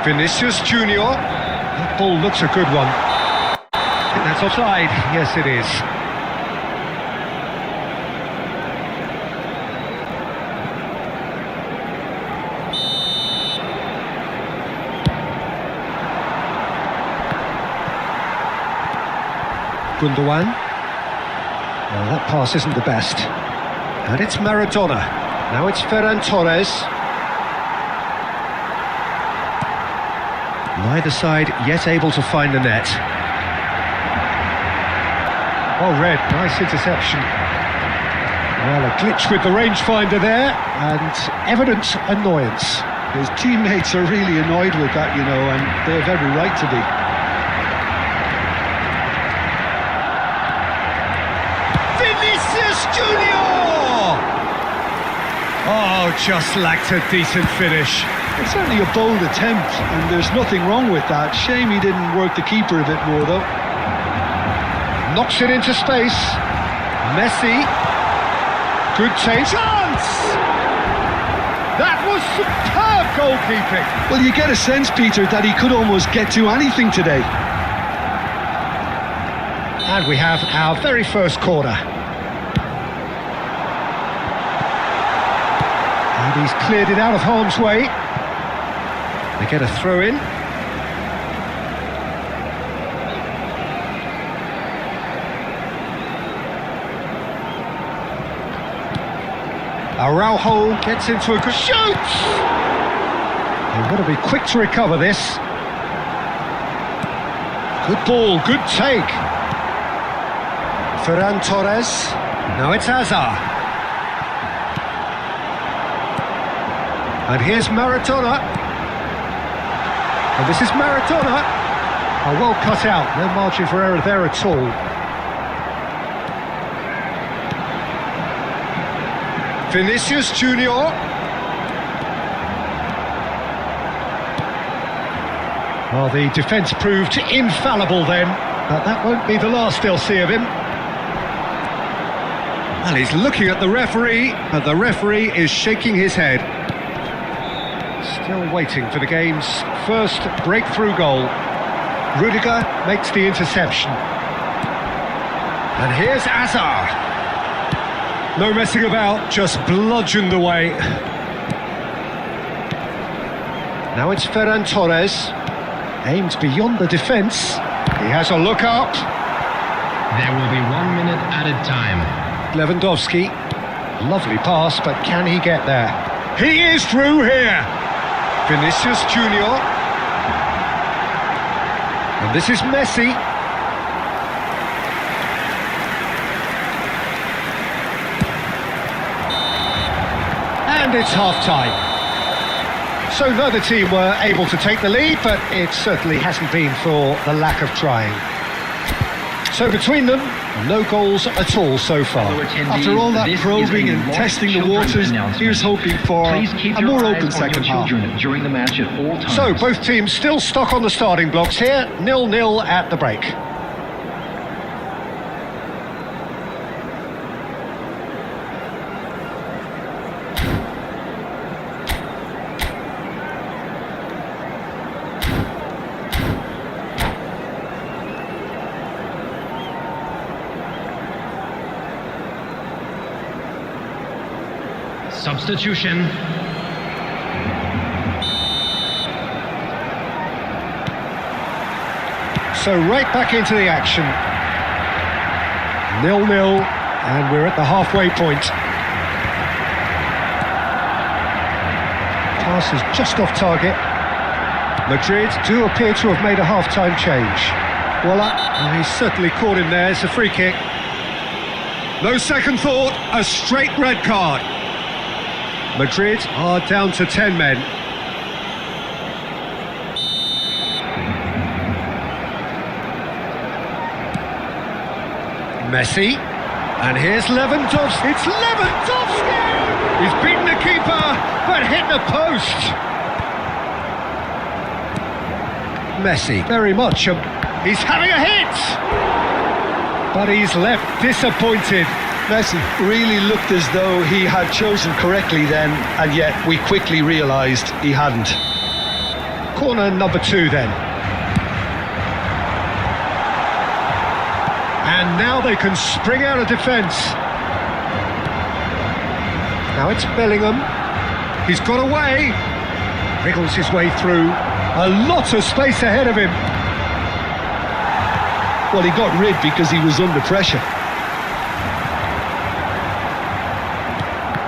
Vinicius Junior. That ball looks a good one. I think that's offside. Yes, it is. Gundogan. Well, that pass isn't the best. And it's Maradona. Now it's Ferran Torres. Neither side yet able to find the net. Well read, nice interception. Well, a glitch with the rangefinder there, and evident annoyance. His teammates are really annoyed with that, you know, and they have every right to be. Vinicius Junior! Oh, just lacked a decent finish. It's certainly a bold attempt, and there's nothing wrong with that. Shame he didn't work the keeper a bit more, though. Knocks it into space. Messi. Good change. Chance! That was superb goalkeeping. Well, you get a sense, Peter, that he could almost get to anything today. And we have our very first corner. And he's cleared it out of harm's way. They get a throw in. Araujo gets into a good shoot! They've got to be quick to recover this. Good ball, good take. Ferran Torres. Now it's Hazard. And here's Maradona. And this is Maradona. Oh, well cut out, no margin for error there at all. Vinicius Junior. Well, the defence proved infallible then, but that won't be the last they'll see of him. Well, he's looking at the referee, but the referee is shaking his head. Still waiting for the game's first breakthrough goal. Rudiger makes the interception. And here's Hazard. No messing about, just bludgeoned away. Now it's Ferran Torres. Aims beyond the defence. He has a look up. There will be 1 minute added time. Lewandowski. Lovely pass, but can he get there? He is through here. Vinicius Junior. And this is Messi. And it's half-time. So neither team were able to take the lead, but it certainly hasn't been for the lack of trying. So between them, no goals at all so far. After all that probing and testing the waters, here's hoping for a more open second half. During the match at all times. So both teams still stuck on the starting blocks here, 0-0 at the break. Substitution. So right back into the action. 0-0, and we're at the halfway point. Pass is just off target. Madrid do appear to have made a half-time change. Well, he's certainly caught him there. It's a free kick. No second thought, a straight red card. Madrid are down to 10 men. Messi, and here's Lewandowski. It's Lewandowski! He's beaten the keeper, but hit the post. Messi, very much. He's having a hit! But he's left disappointed. Messi really looked as though he had chosen correctly then, and yet we quickly realised he hadn't. Corner number 2 then. And now they can spring out of defence. Now it's Bellingham. He's got away. Wriggles his way through. A lot of space ahead of him. Well, he got rid because he was under pressure.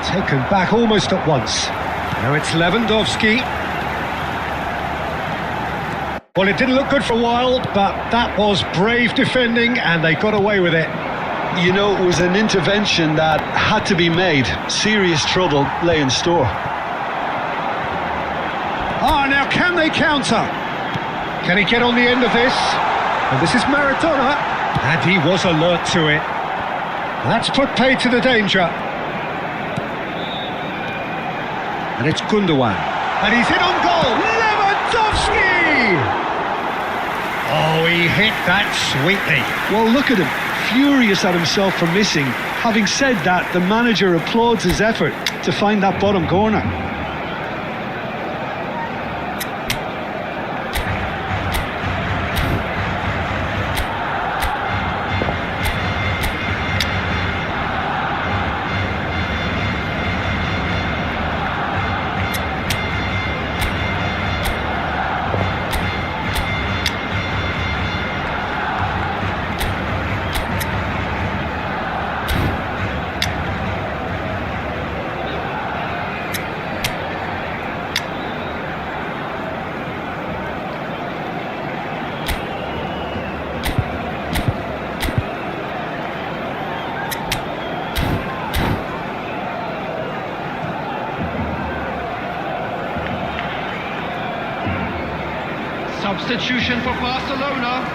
Taken back almost at once. Now it's Lewandowski. Well, it didn't look good for a while, but that was brave defending and they got away with it. You know, it was an intervention that had to be made. Serious trouble lay in store. Now can they counter? Can he get on the end of this? And this is Maradona, and he was alert to it. That's put paid to the danger. And it's Gundogan. And he's in on goal. Lewandowski! Oh, he hit that sweetly. Well, look at him, furious at himself for missing. Having said that, the manager applauds his effort to find that bottom corner. Substitution for Barcelona,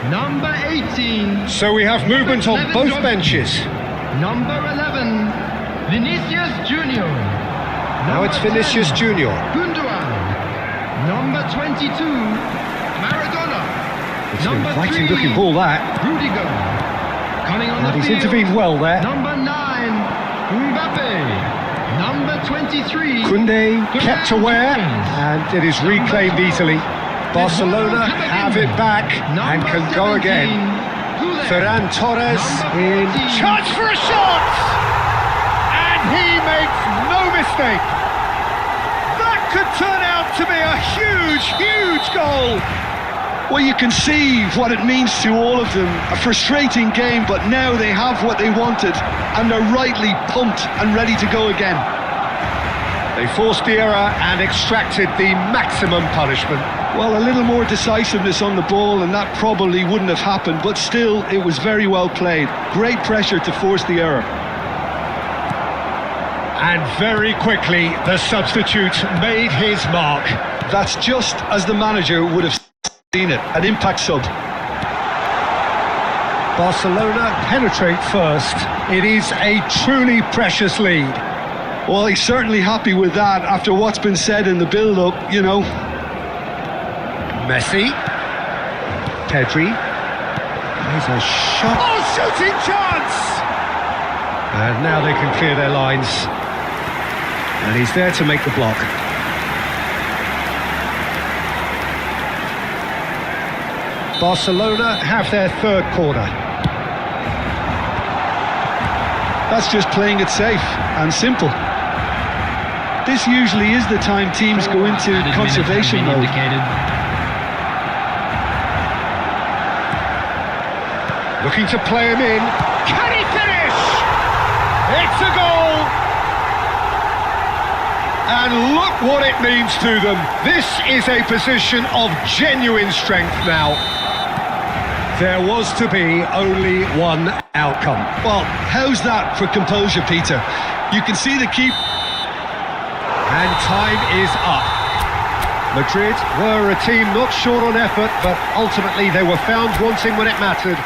number 18. So we have movement on both benches. Number 11, Vinicius Junior. Now it's Vinicius Junior. Gundogan. Number 22, Maradona. It's an Number inviting 3, looking ball, that. Rudiger. Coming on And the he's field, intervened well there. Number 9, Mbappe. Number 23, Kunde kept aware, and it is reclaimed easily. Barcelona have it back and can go again. Ferran Torres in charge for a shot! And he makes no mistake. That could turn out to be a huge, huge goal. Well, you can see what it means to all of them. A frustrating game, but now they have what they wanted, and they're rightly pumped and ready to go again. They forced the error and extracted the maximum punishment. Well, a little more decisiveness on the ball and that probably wouldn't have happened, but still, it was very well played. Great pressure to force the error. And very quickly, the substitute made his mark. That's just as the manager would have seen it, an impact sub. Barcelona penetrate first. It is a truly precious lead. Well, he's certainly happy with that after what's been said in the build-up, you know. Messi. Pedri. There's a shot. Oh, shooting chance! And now they can clear their lines. And he's there to make the block. Barcelona have their third corner. That's just playing it safe and simple. This usually is the time teams go into Added conservation minutes mode. have been indicated. Looking to play him in. Can he finish? It's a goal! And look what it means to them. This is a position of genuine strength now. There was to be only one outcome. Well, how's that for composure, Peter? You can see the keep. And time is up. Madrid were a team not short on effort, but ultimately they were found wanting when it mattered.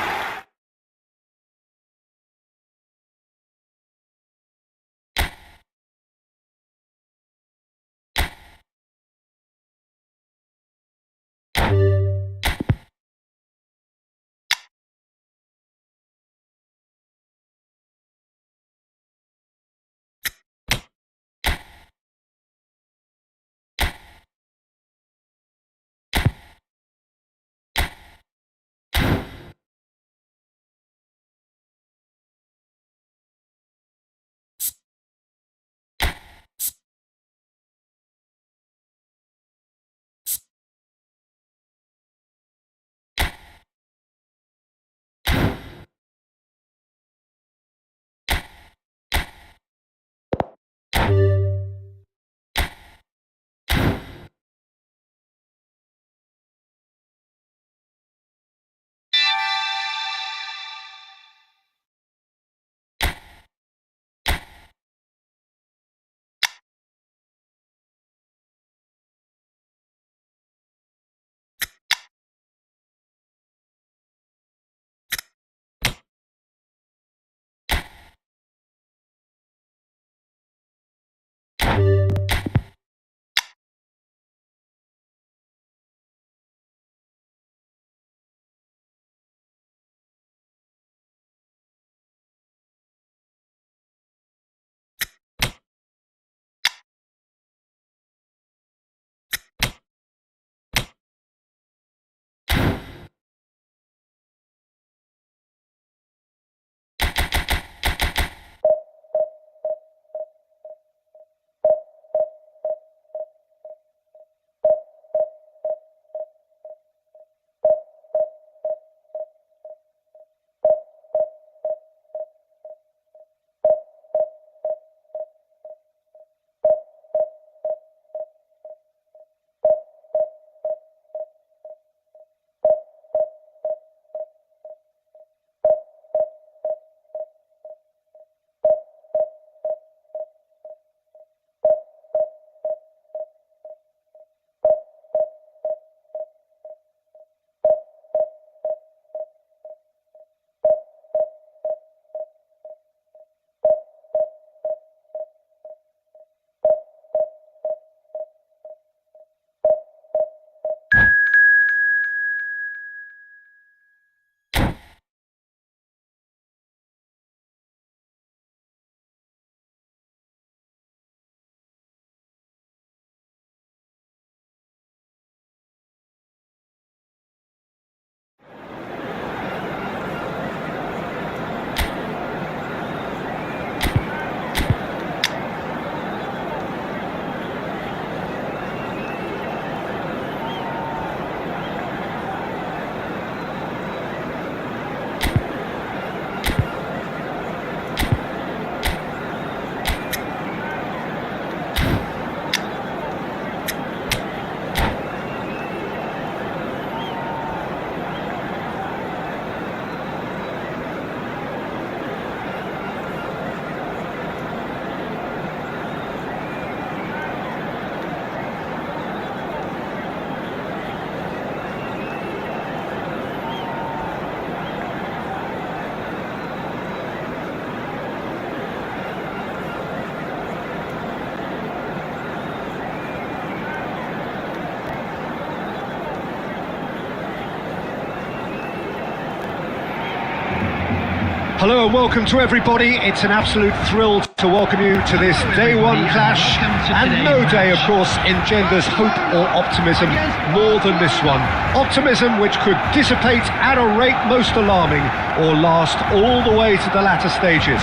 Hello and welcome to everybody. It's an absolute thrill to welcome you to this day one clash. And no day, of course, engenders hope or optimism more than this one. Optimism which could dissipate at a rate most alarming or last all the way to the latter stages.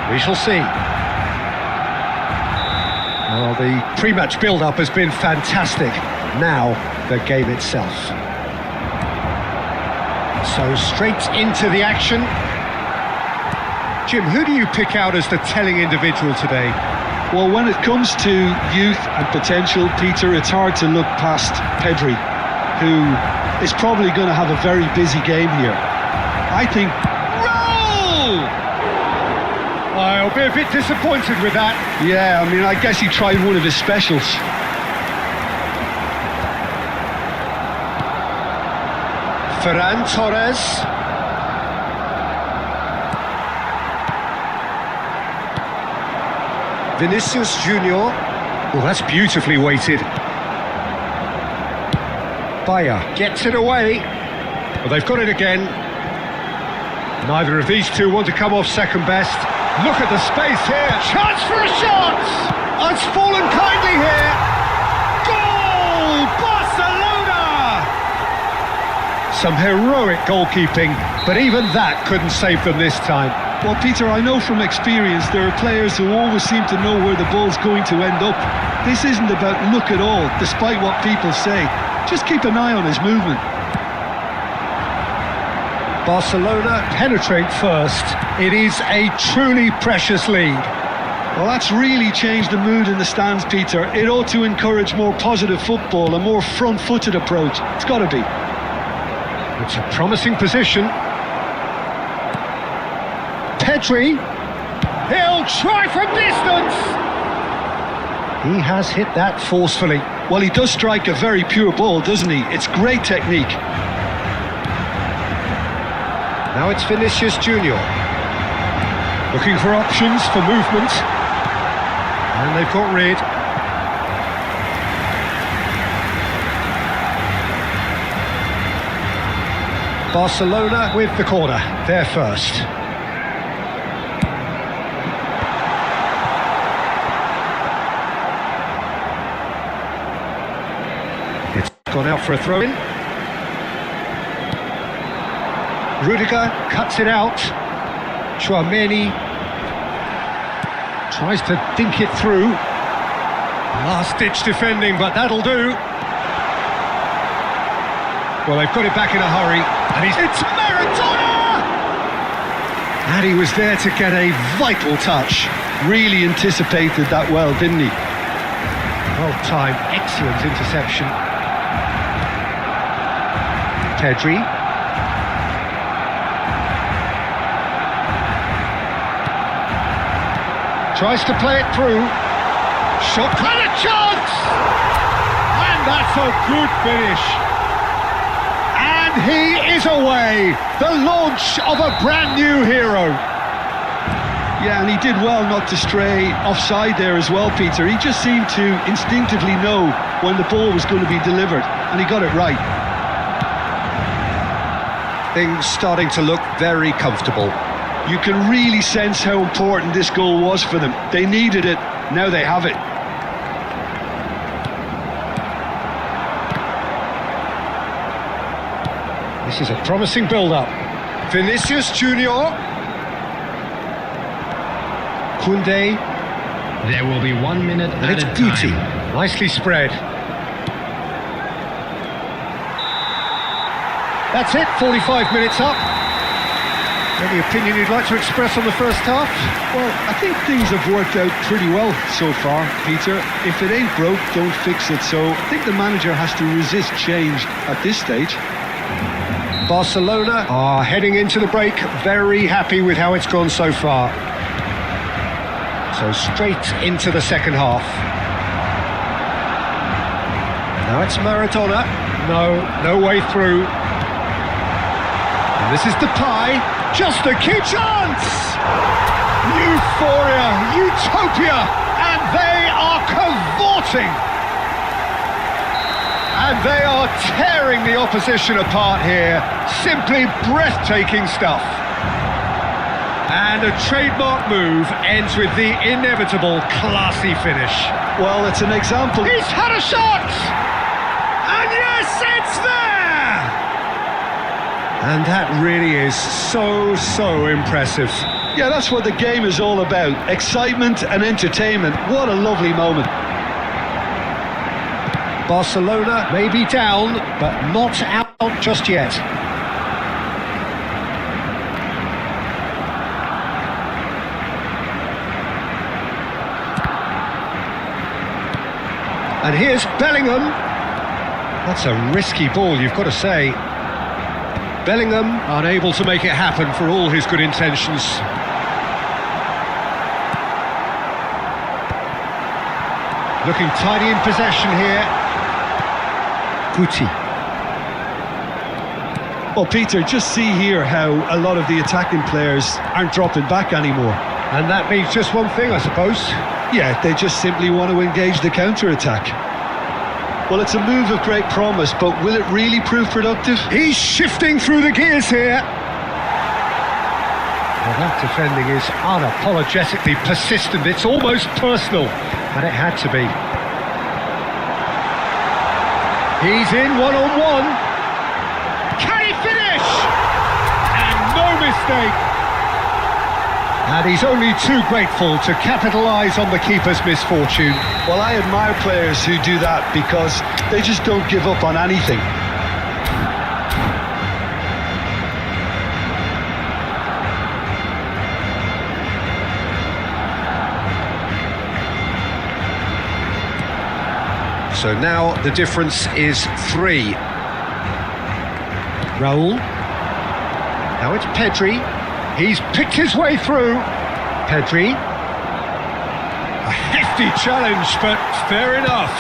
We shall see. Well, the pre-match build-up has been fantastic. Now, the game itself. So straight into the action. Jim, who do you pick out as the telling individual today? Well, when it comes to youth and potential, Peter, it's hard to look past Pedri, who is probably going to have a very busy game here. I think... Roll! I'll be a bit disappointed with that. Yeah, I mean, I guess he tried one of his specials. Ferran Torres. Vinicius Junior. Oh, that's beautifully weighted. Bayer gets it away. Well, they've got it again. Neither of these two want to come off second best. Look at the space here. Chance for a shot! It's fallen kindly here. Goal! Barcelona! Some heroic goalkeeping, but even that couldn't save them this time. Well, Peter, I know from experience there are players who always seem to know where the ball's going to end up. This isn't about luck at all, despite what people say. Just keep an eye on his movement. Barcelona penetrate first. It is a truly precious lead. Well, that's really changed the mood in the stands, Peter. It ought to encourage more positive football, a more front-footed approach. It's got to be. It's a promising position. Pedri, he'll try from distance. He has hit that forcefully. Well, he does strike a very pure ball, doesn't he? It's great technique. Now it's Vinicius Junior. Looking for options for movement. And they've got rid. Barcelona with the corner. They're first. It's gone out for a throw-in. Rudiger cuts it out. Chouameni tries to dink it through. Last-ditch defending, but that'll do. Well, they've got it back in a hurry, and it's Maradona! And he was there to get a vital touch. Really anticipated that well, didn't he? Well-timed, excellent interception. Pedri. Tries to play it through. Shot, and a chance! And that's a good finish. And he is away. The launch of a brand new hero. Yeah, and he did well not to stray offside there as well, Peter. He just seemed to instinctively know when the ball was going to be delivered, and he got it right. Things starting to look very comfortable. You can really sense how important this goal was for them. They needed it, now they have it. This is a promising build-up. Vinicius Junior. Koundé. There will be 1 minute And added it's beauty. time. Nicely spread. That's it, 45 minutes up. Any opinion you'd like to express on the first half? Well, I think things have worked out pretty well so far, Peter. If it ain't broke, don't fix it. So I think the manager has to resist change at this stage. Barcelona are heading into the break, very happy with how it's gone so far. So straight into the second half. Now it's Maradona. No way through. And this is Depay. Just a key chance! Euphoria, utopia, and they are cavorting. And they are tearing the opposition apart here. Simply breathtaking stuff. And a trademark move ends with the inevitable classy finish. Well, it's an example. He's had a shot! And yes, it's there! And that really is so impressive. Yeah, that's what the game is all about. Excitement and entertainment. What a lovely moment. Barcelona may be down, but not out just yet. And here's Bellingham. That's a risky ball, you've got to say. Bellingham unable to make it happen for all his good intentions. Looking tidy in possession here. Guti. Well, Peter, just see here how a lot of the attacking players aren't dropping back anymore. And that means just one thing, I suppose. Yeah, they just simply want to engage the counter-attack. Well, it's a move of great promise, but will it really prove productive? He's shifting through the gears here. Well, that defending is unapologetically persistent. It's almost personal, and it had to be. He's in one-on-one. Can he finish? And no mistake. And he's only too grateful to capitalise on the keeper's misfortune. Well, I admire players who do that because they just don't give up on anything. So now the difference is 3. Raul. Now it's Pedri. He's picked his way through. Pedri. A hefty challenge, but fair enough.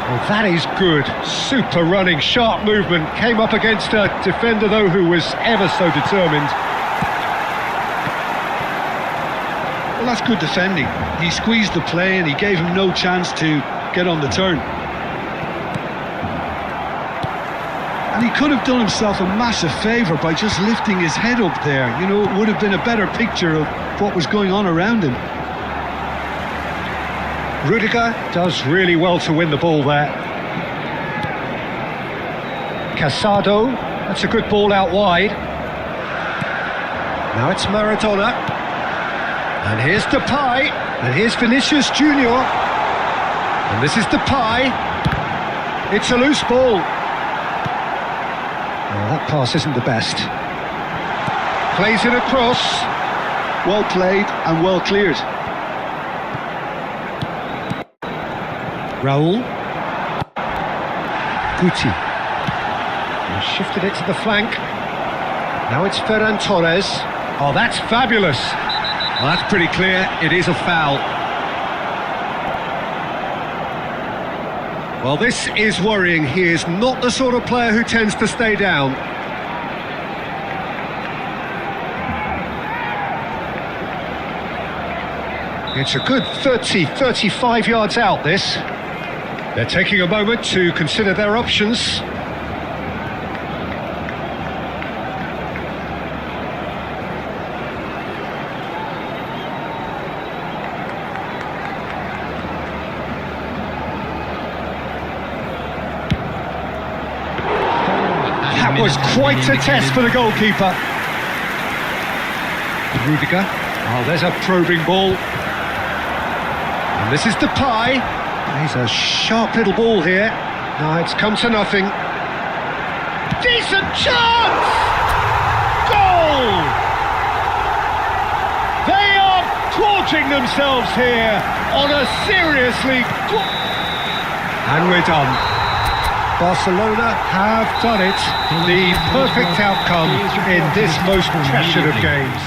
Well, that is good. Super running, sharp movement. Came up against a defender, though, who was ever so determined. Well, that's good defending. He squeezed the play and he gave him no chance to get on the turn. And he could have done himself a massive favour by just lifting his head up there. You know, it would have been a better picture of what was going on around him. Rudiger does really well to win the ball there. Casado, that's a good ball out wide. Now it's Maradona. And here's Depay. And here's Vinicius Junior. And this is Depay. It's a loose ball. Oh, that pass isn't the best. Plays it across. Well played and well cleared. Raul. Guti. And shifted it to the flank. Now it's Ferran Torres. Oh, that's fabulous. Well, that's pretty clear. It is a foul. Well, this is worrying. He is not the sort of player who tends to stay down. It's a good 30, 35 yards out, this. They're taking a moment to consider their options. That was quite a test for the goalkeeper. Rudiger. Oh, there's a probing ball. And this is Depay. He's a sharp little ball here. No, it's come to nothing. Decent chance! Goal! They are gorging themselves here on a seriously... And we're done. Barcelona have done it. The perfect outcome in this most pressured of games.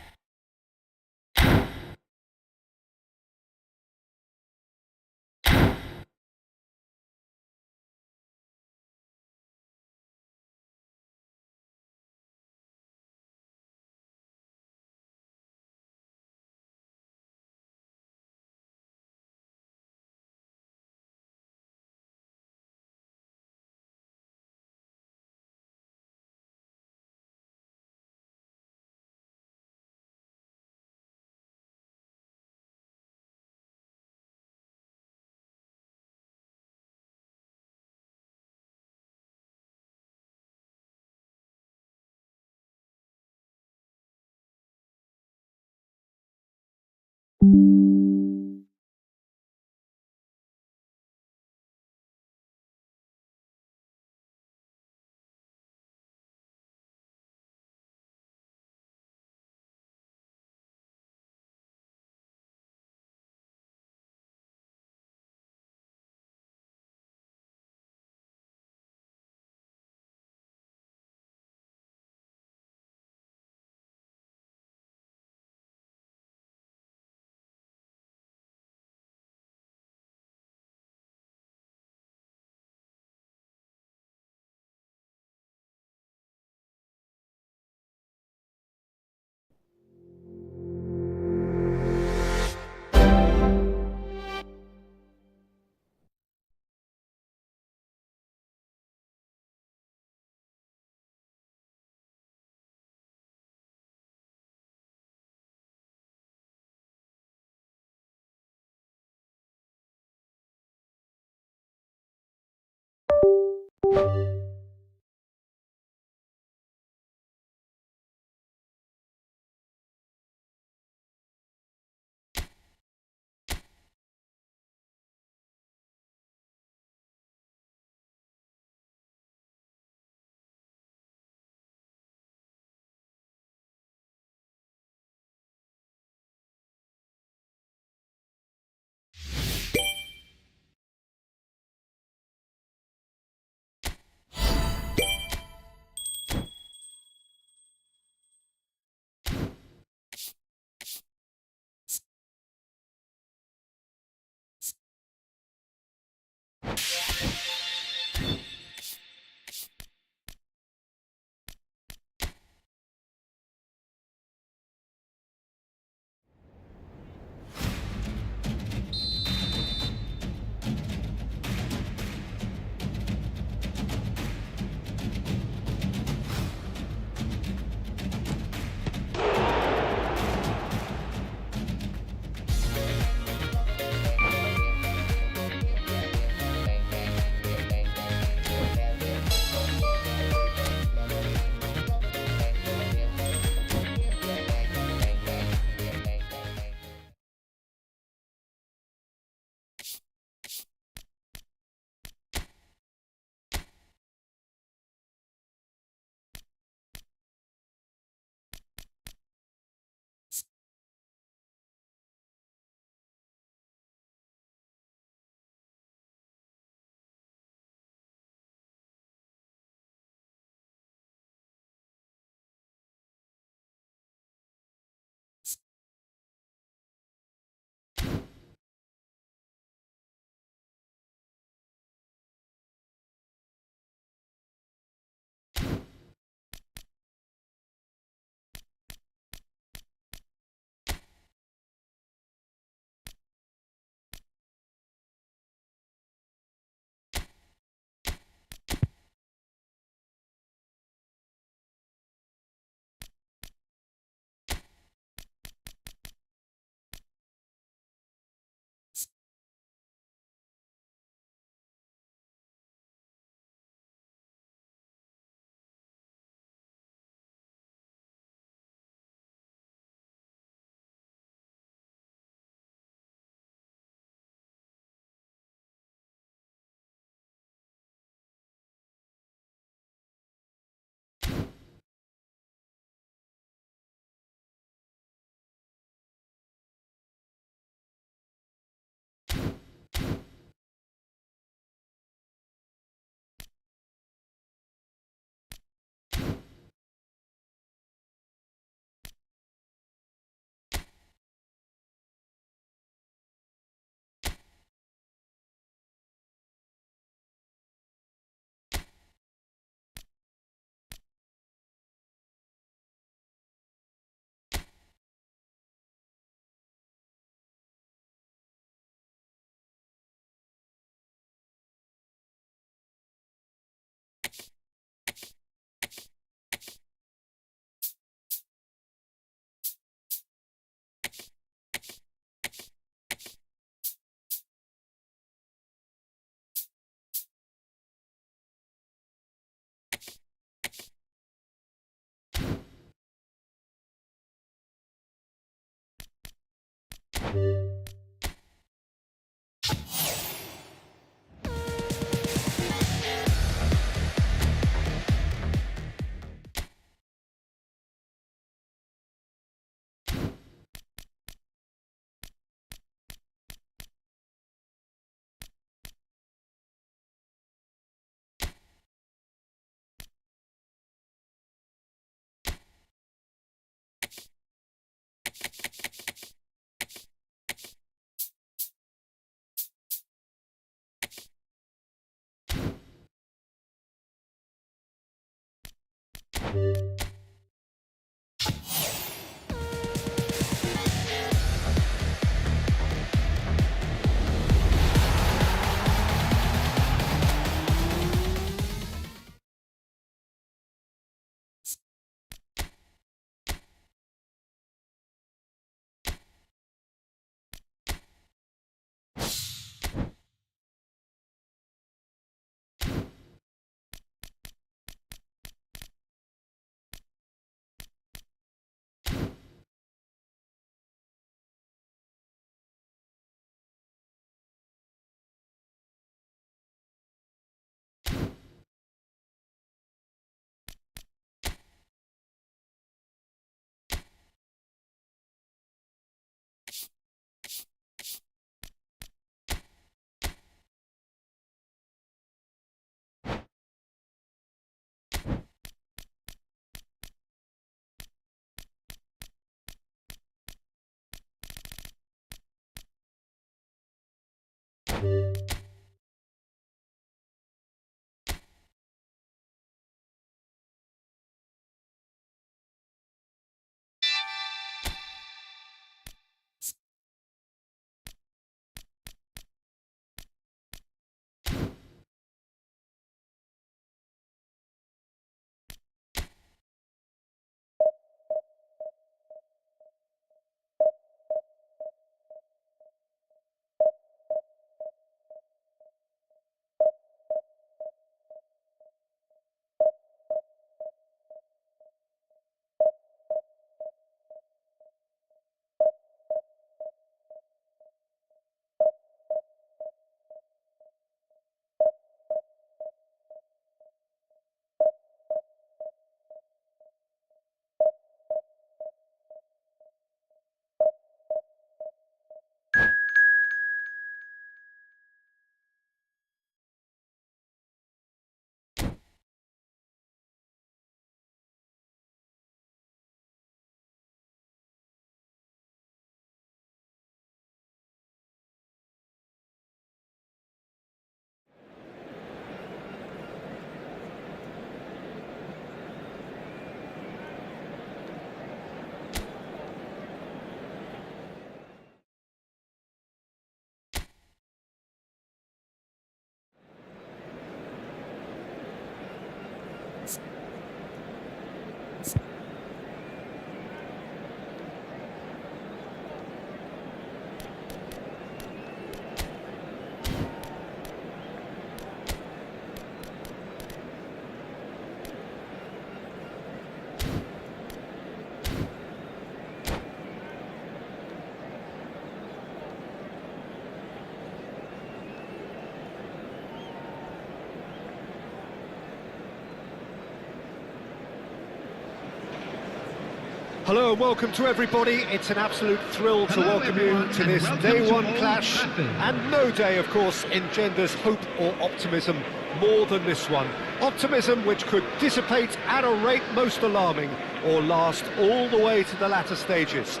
Hello and welcome to everybody. It's an absolute thrill to welcome you to this Day 1 clash. And no day, of course, engenders hope or optimism more than this one. Optimism which could dissipate at a rate most alarming or last all the way to the latter stages.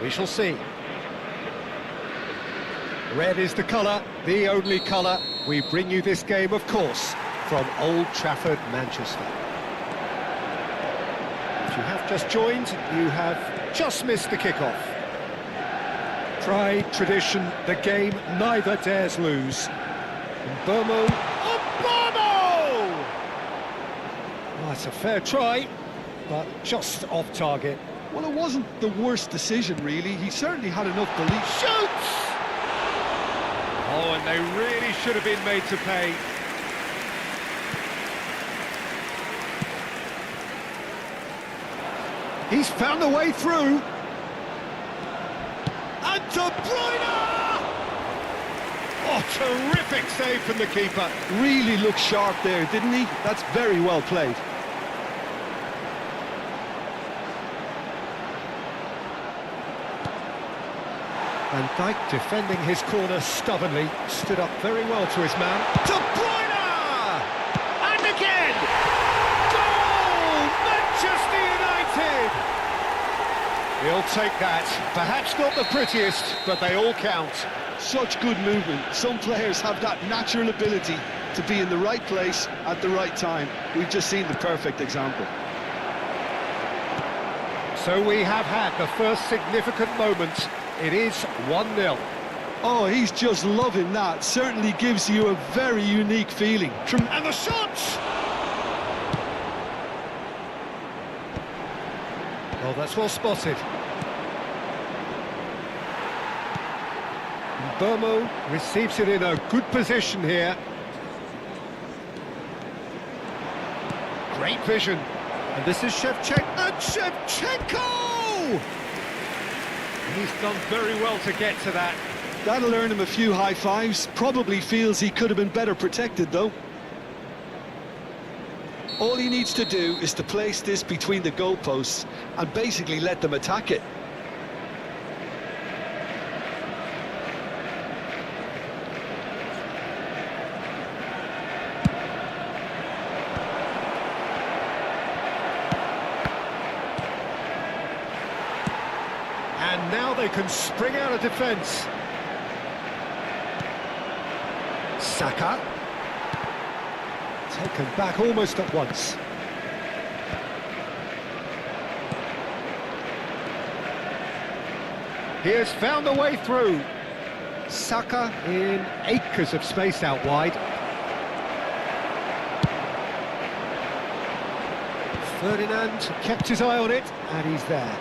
We shall see. Red is the colour, the only colour. We bring you this game, of course, from Old Trafford, Manchester. If you have just joined, you have just missed the kickoff. Pride, tradition, the game neither dares lose. Burmo. Oh, Burmo! Well, that's a fair try, but just off target. Well, it wasn't the worst decision, really. He certainly had enough belief. Shoots! Oh, and they really should have been made to pay. He's found a way through. And De Bruyne! Oh, terrific save from the keeper. Really looked sharp there, didn't he? That's very well played. Van Dijk defending his corner stubbornly, stood up very well to his man. De Bruyne! And again! Goal! Manchester United! He'll take that. Perhaps not the prettiest, but they all count. Such good movement. Some players have that natural ability to be in the right place at the right time. We've just seen the perfect example. So we have had the first significant moment. It is 1-0. Oh, he's just loving that. Certainly gives you a very unique feeling. And the shot! Oh, that's well spotted. Burmo receives it in a good position here. Great vision. And this is Shevchenko. And Shevchenko! He's done very well to get to that. That'll earn him a few high fives. Probably feels he could have been better protected, though. All he needs to do is to place this between the goalposts and basically let them attack it. And now they can spring out of defence. Saka. Taken back almost at once. He has found a way through. Saka in acres of space out wide. Ferdinand kept his eye on it, and he's there.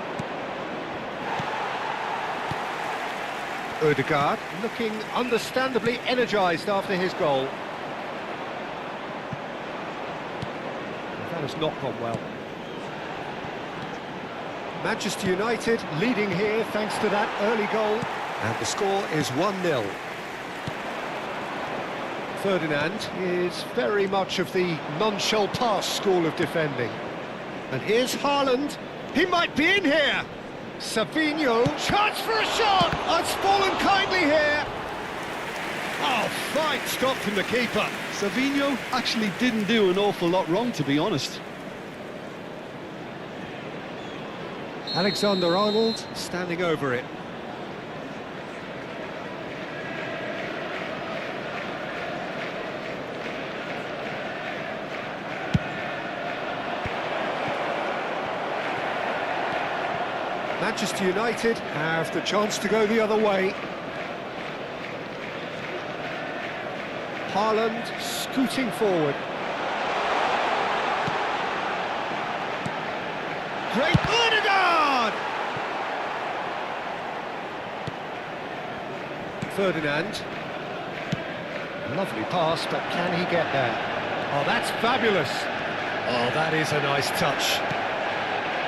Odegaard looking understandably energised after his goal. That has not gone well. Manchester United leading here thanks to that early goal. And the score is 1-0. Ferdinand is very much of the non-shall-pass school of defending. And here's Haaland. He might be in here. Savinho, chance for a shot! It's fallen kindly here. Oh, fine stop from the keeper. Savinho actually didn't do an awful lot wrong, to be honest. Alexander-Arnold standing over it. Manchester United have the chance to go the other way. Haaland scooting forward. Great Odegaard! Ferdinand. Lovely pass, but can he get there? Oh, that's fabulous. Oh, that is a nice touch.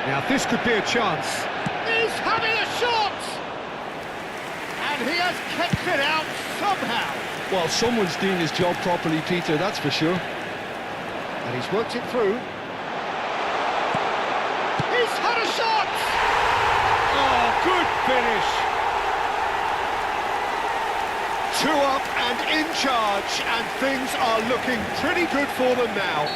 Now, this could be a chance. He's having a shot! And he has kept it out somehow. Well, someone's doing his job properly, Peter, that's for sure. And he's worked it through. He's had a shot! Oh, good finish. 2 up and in charge, and things are looking pretty good for them now.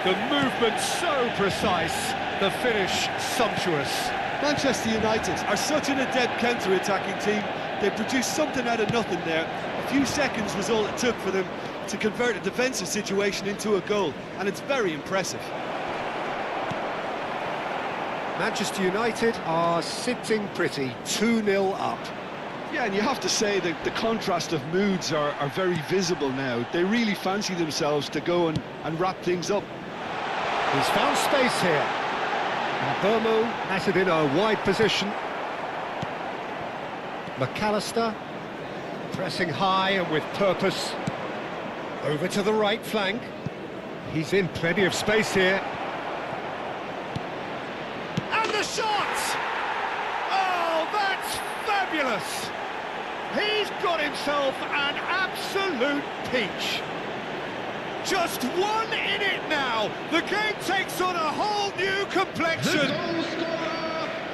The movement so precise, the finish sumptuous. Manchester United are such an adept counter-attacking team. They produced something out of nothing there. A few seconds was all it took for them to convert a defensive situation into a goal, and it's very impressive. Manchester United are sitting pretty, 2-0 up. Yeah, and you have to say that the contrast of moods are very visible now. They really fancy themselves to go and wrap things up. He's found space here. And Burmo has it in a wide position. McAllister pressing high and with purpose. Over to the right flank. He's in plenty of space here. And the shot! Oh, that's fabulous! He's got himself an absolute peach. Just one in it now. The game takes on a whole new complexion.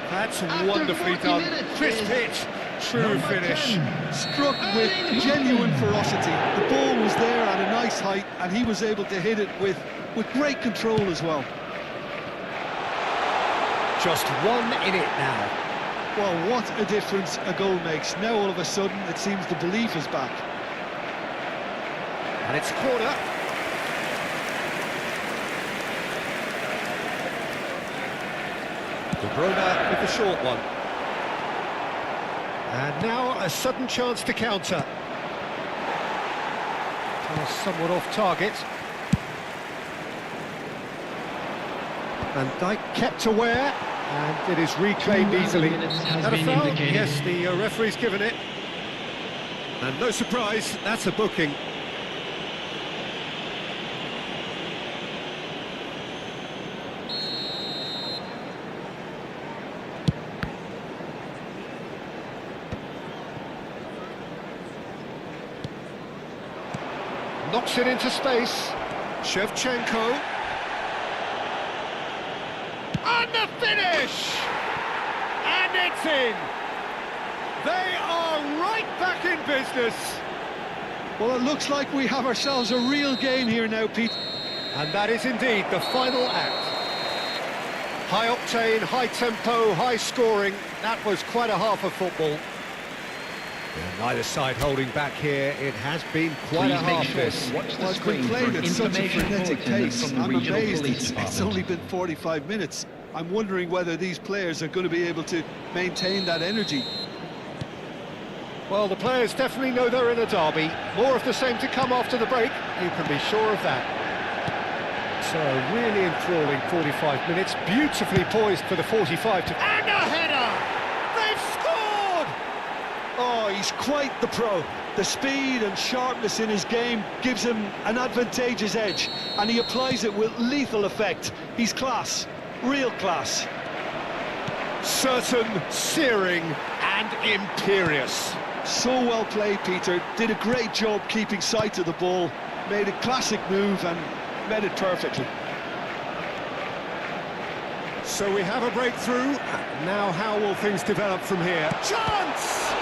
That's wonderfully done. Crisp hit, true finish. Struck with genuine ferocity. The ball was there at a nice height, and he was able to hit it with great control as well. Just one in it now. Well, what a difference a goal makes. Now all of a sudden it seems the belief is back. And it's a corner. De Bruyne with the short one. And now a sudden chance to counter. Pass somewhat off target. Van Dijk kept aware, and it is reclaimed easily. Has been foul? indicated. Yes, the referee's given it. And no surprise, that's a booking. Knocks it into space. Shevchenko. And the finish! And it's in! They are right back in business. Well, it looks like we have ourselves a real game here now, Pete. And that is indeed the final act. High octane, high tempo, high scoring. That was quite a half of football. And neither side holding back here. It has been quite a Please make half sure this. to watch the Well, it's been screen for played at such a information frenetic bulletin pace. from the I'm regional amazed police it's only department. been 45 minutes. I'm wondering whether these players are going to be able to maintain that energy. Well, the players definitely know they're in a derby. More of the same to come after the break. You can be sure of that. So, really enthralling 45 minutes. Beautifully poised for the 45 to... And a header! They've scored! Oh, he's quite the pro. The speed and sharpness in his game gives him an advantageous edge, and he applies it with lethal effect. He's class, real class. Certain, searing and imperious. So well played, Peter. Did a great job keeping sight of the ball, made a classic move and met it perfectly. So we have a breakthrough. Now how will things develop from here? Chance!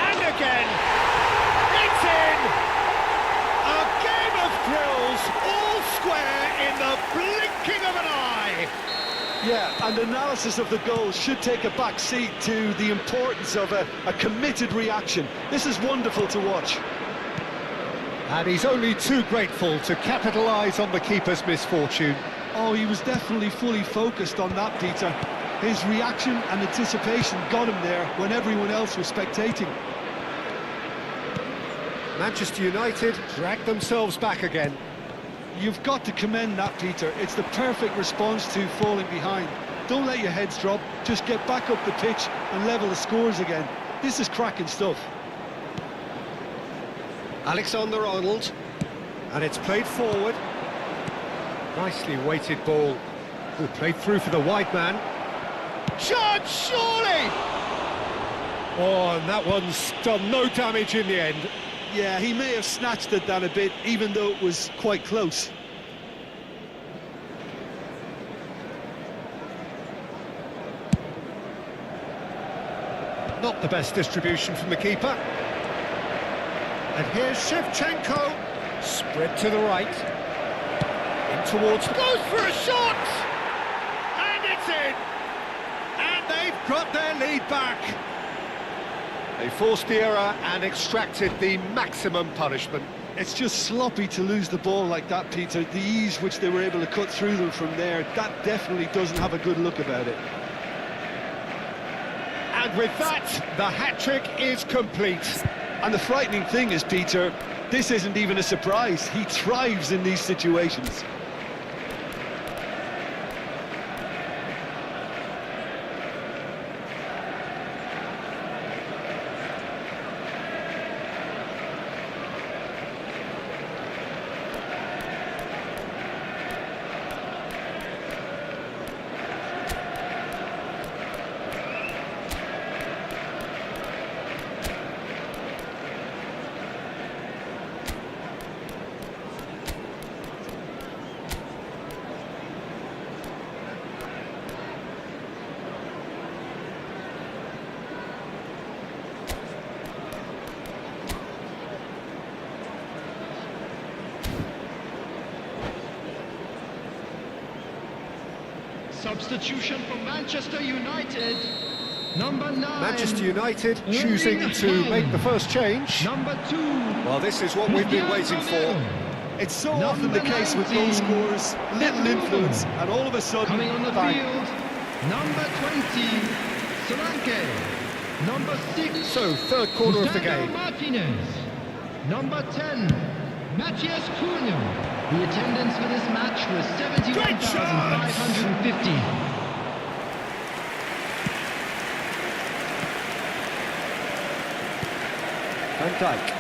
And again! It's in! A game of thrills, all square in the blinking of an eye! Yeah, and analysis of the goal should take a back seat to the importance of a committed reaction. This is wonderful to watch. And he's only too grateful to capitalise on the keeper's misfortune. Oh, he was definitely fully focused on that, Peter. His reaction and anticipation got him there when everyone else was spectating. Manchester United dragged themselves back again. You've got to commend that, Peter. It's the perfect response to falling behind. Don't let your heads drop, just get back up the pitch and level the scores again. This is cracking stuff. Alexander-Arnold, and it's played forward. Nicely weighted ball. Who played through for the wide man. Chance, surely! Oh, and that one's done no damage in the end. Yeah, he may have snatched at that a bit, even though it was quite close. Not the best distribution from the keeper. And here's Shevchenko. Spread to the right. In towards... Goes for a shot! And it's in! And they've got their lead back. They forced the error and extracted the maximum punishment. It's just sloppy to lose the ball like that, Peter. The ease which they were able to cut through them from there, that definitely doesn't have a good look about it. And with that, the hat-trick is complete. And the frightening thing is, Peter, this isn't even a surprise. He thrives in these situations. Substitution for Manchester United. Number 9. Manchester United choosing to make the first change. Number 2. Well, this is what we've been waiting for. It's so often the case with goal scorers, little influence, and all of a sudden, Coming on the bang. field. Number 20. Solanke. Number 6. So, third quarter of the Gustavo game. Martinez. Number 10. Matthias Cunha. The attendance for this match was 71,550. Van Dijk.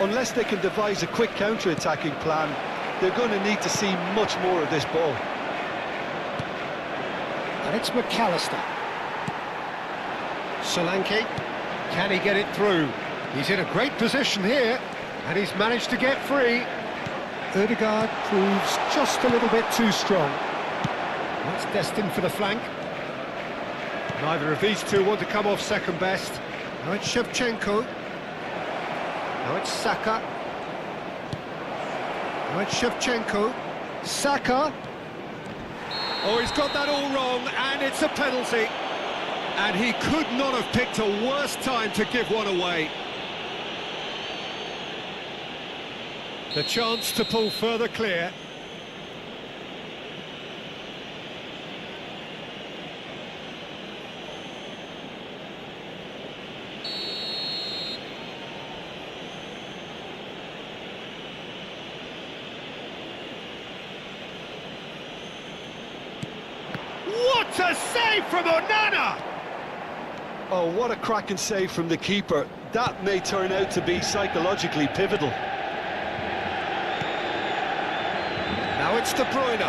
Unless they can devise a quick counter-attacking plan, they're going to need to see much more of this ball. And it's McAllister. Solanke. Can he get it through? He's in a great position here, and he's managed to get free. Ødegaard proves just a little bit too strong. That's destined for the flank. Neither of these two want to come off second best. Now it's Shevchenko. Now it's Saka. Now it's Shevchenko. Saka. Oh, he's got that all wrong, and it's a penalty. And he could not have picked a worse time to give one away. The chance to pull further clear. What a save from Onana! Oh, what a cracking save from the keeper. That may turn out to be psychologically pivotal. Now it's De Bruyne.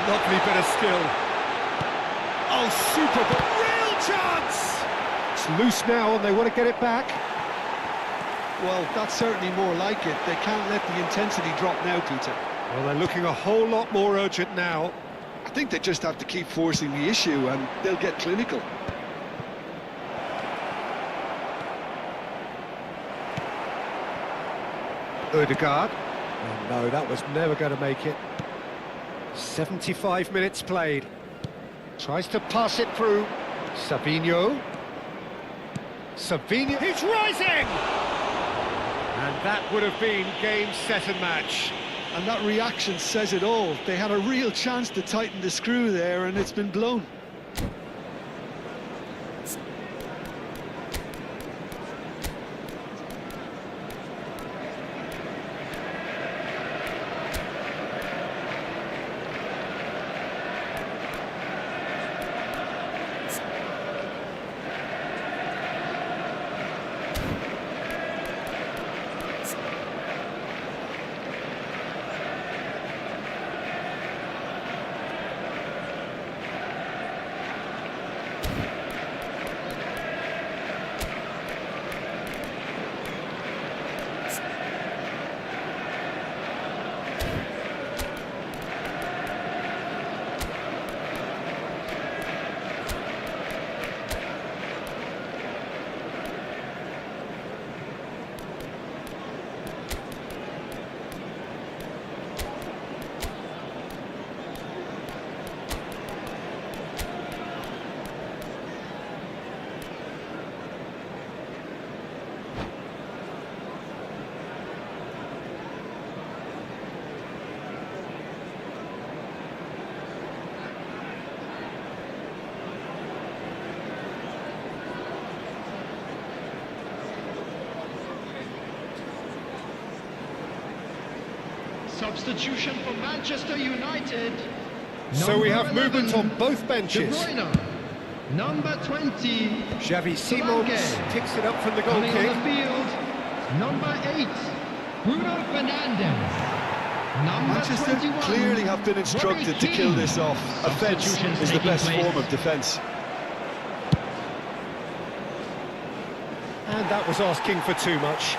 Lovely bit of skill. Oh, super ball. Real chance! It's loose now and they want to get it back. Well, that's certainly more like it. They can't let the intensity drop now, Peter. Well, they're looking a whole lot more urgent now. I think they just have to keep forcing the issue and they'll get clinical. Odegaard. Oh, no, that was never going to make it. 75 minutes played. Tries to pass it through. Savinho. Savinho. He's rising! And that would have been game, set and match. And that reaction says it all. They had a real chance to tighten the screw there and it's been blown. Substitution for Manchester United. So we have Number movement 11, on both De benches. Bruyne. Number 20, Xavi Simons Solanke. picks it up from the goal coming on kick. the field. Number 8, Bruno Fernandes. Number Manchester 21, clearly have been instructed Robbie to kill Keane. this off. Offence Substitutions is the taking best place. form of defence. And that was asking for too much.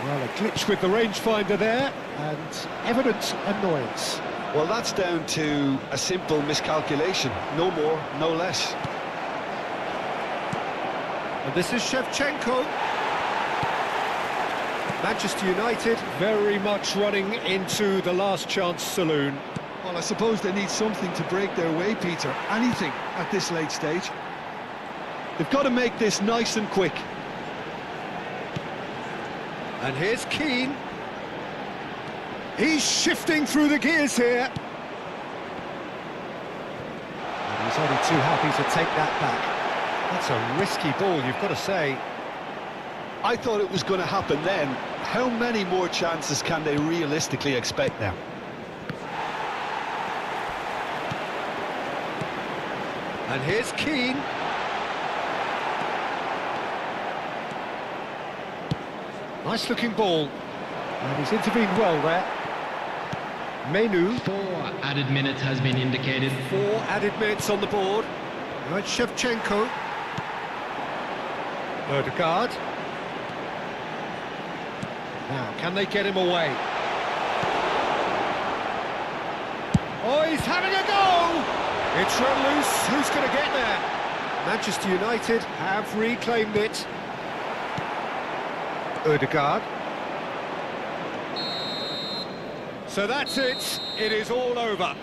Well, a glitch with the rangefinder there, and evident annoyance. Well, that's down to a simple miscalculation. No more, no less. And this is Shevchenko. Manchester United very much running into the last chance saloon. Well, I suppose they need something to break their way, Peter. Anything at this late stage. They've got to make this nice and quick. And here's Keane. He's shifting through the gears here. And he's only too happy to take that back. That's a risky ball, you've got to say. I thought it was going to happen then. How many more chances can they realistically expect now? And here's Keane. Nice looking ball. And he's intervened well there. Menu. 4 added minutes has been indicated. 4 added minutes on the board. Now it's Shevchenko. Odegaard. Now, can they get him away? Oh, he's having a go! It's run loose. Who's going to get there? Manchester United have reclaimed it. Odegaard. So that's it. It is all over.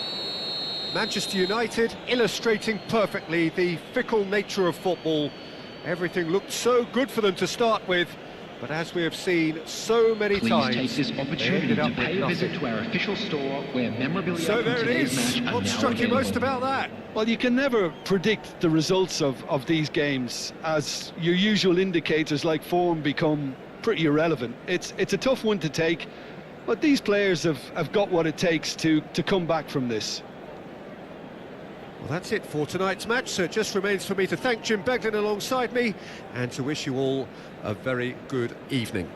Manchester United illustrating perfectly the fickle nature of football. Everything looked so good for them to start with, but as we have seen so many Please times, take this they opportunity ended to up pay with a visit nothing. to our official store where memorabilia So from there it today's is. match are What now struck you available. most about that? Well, you can never predict the results of these games, as your usual indicators like form become pretty irrelevant. It's a tough one to take, but these players have got what it takes to come back from this. Well, that's it for tonight's match, so it just remains for me to thank Jim Beglin alongside me and to wish you all a very good evening.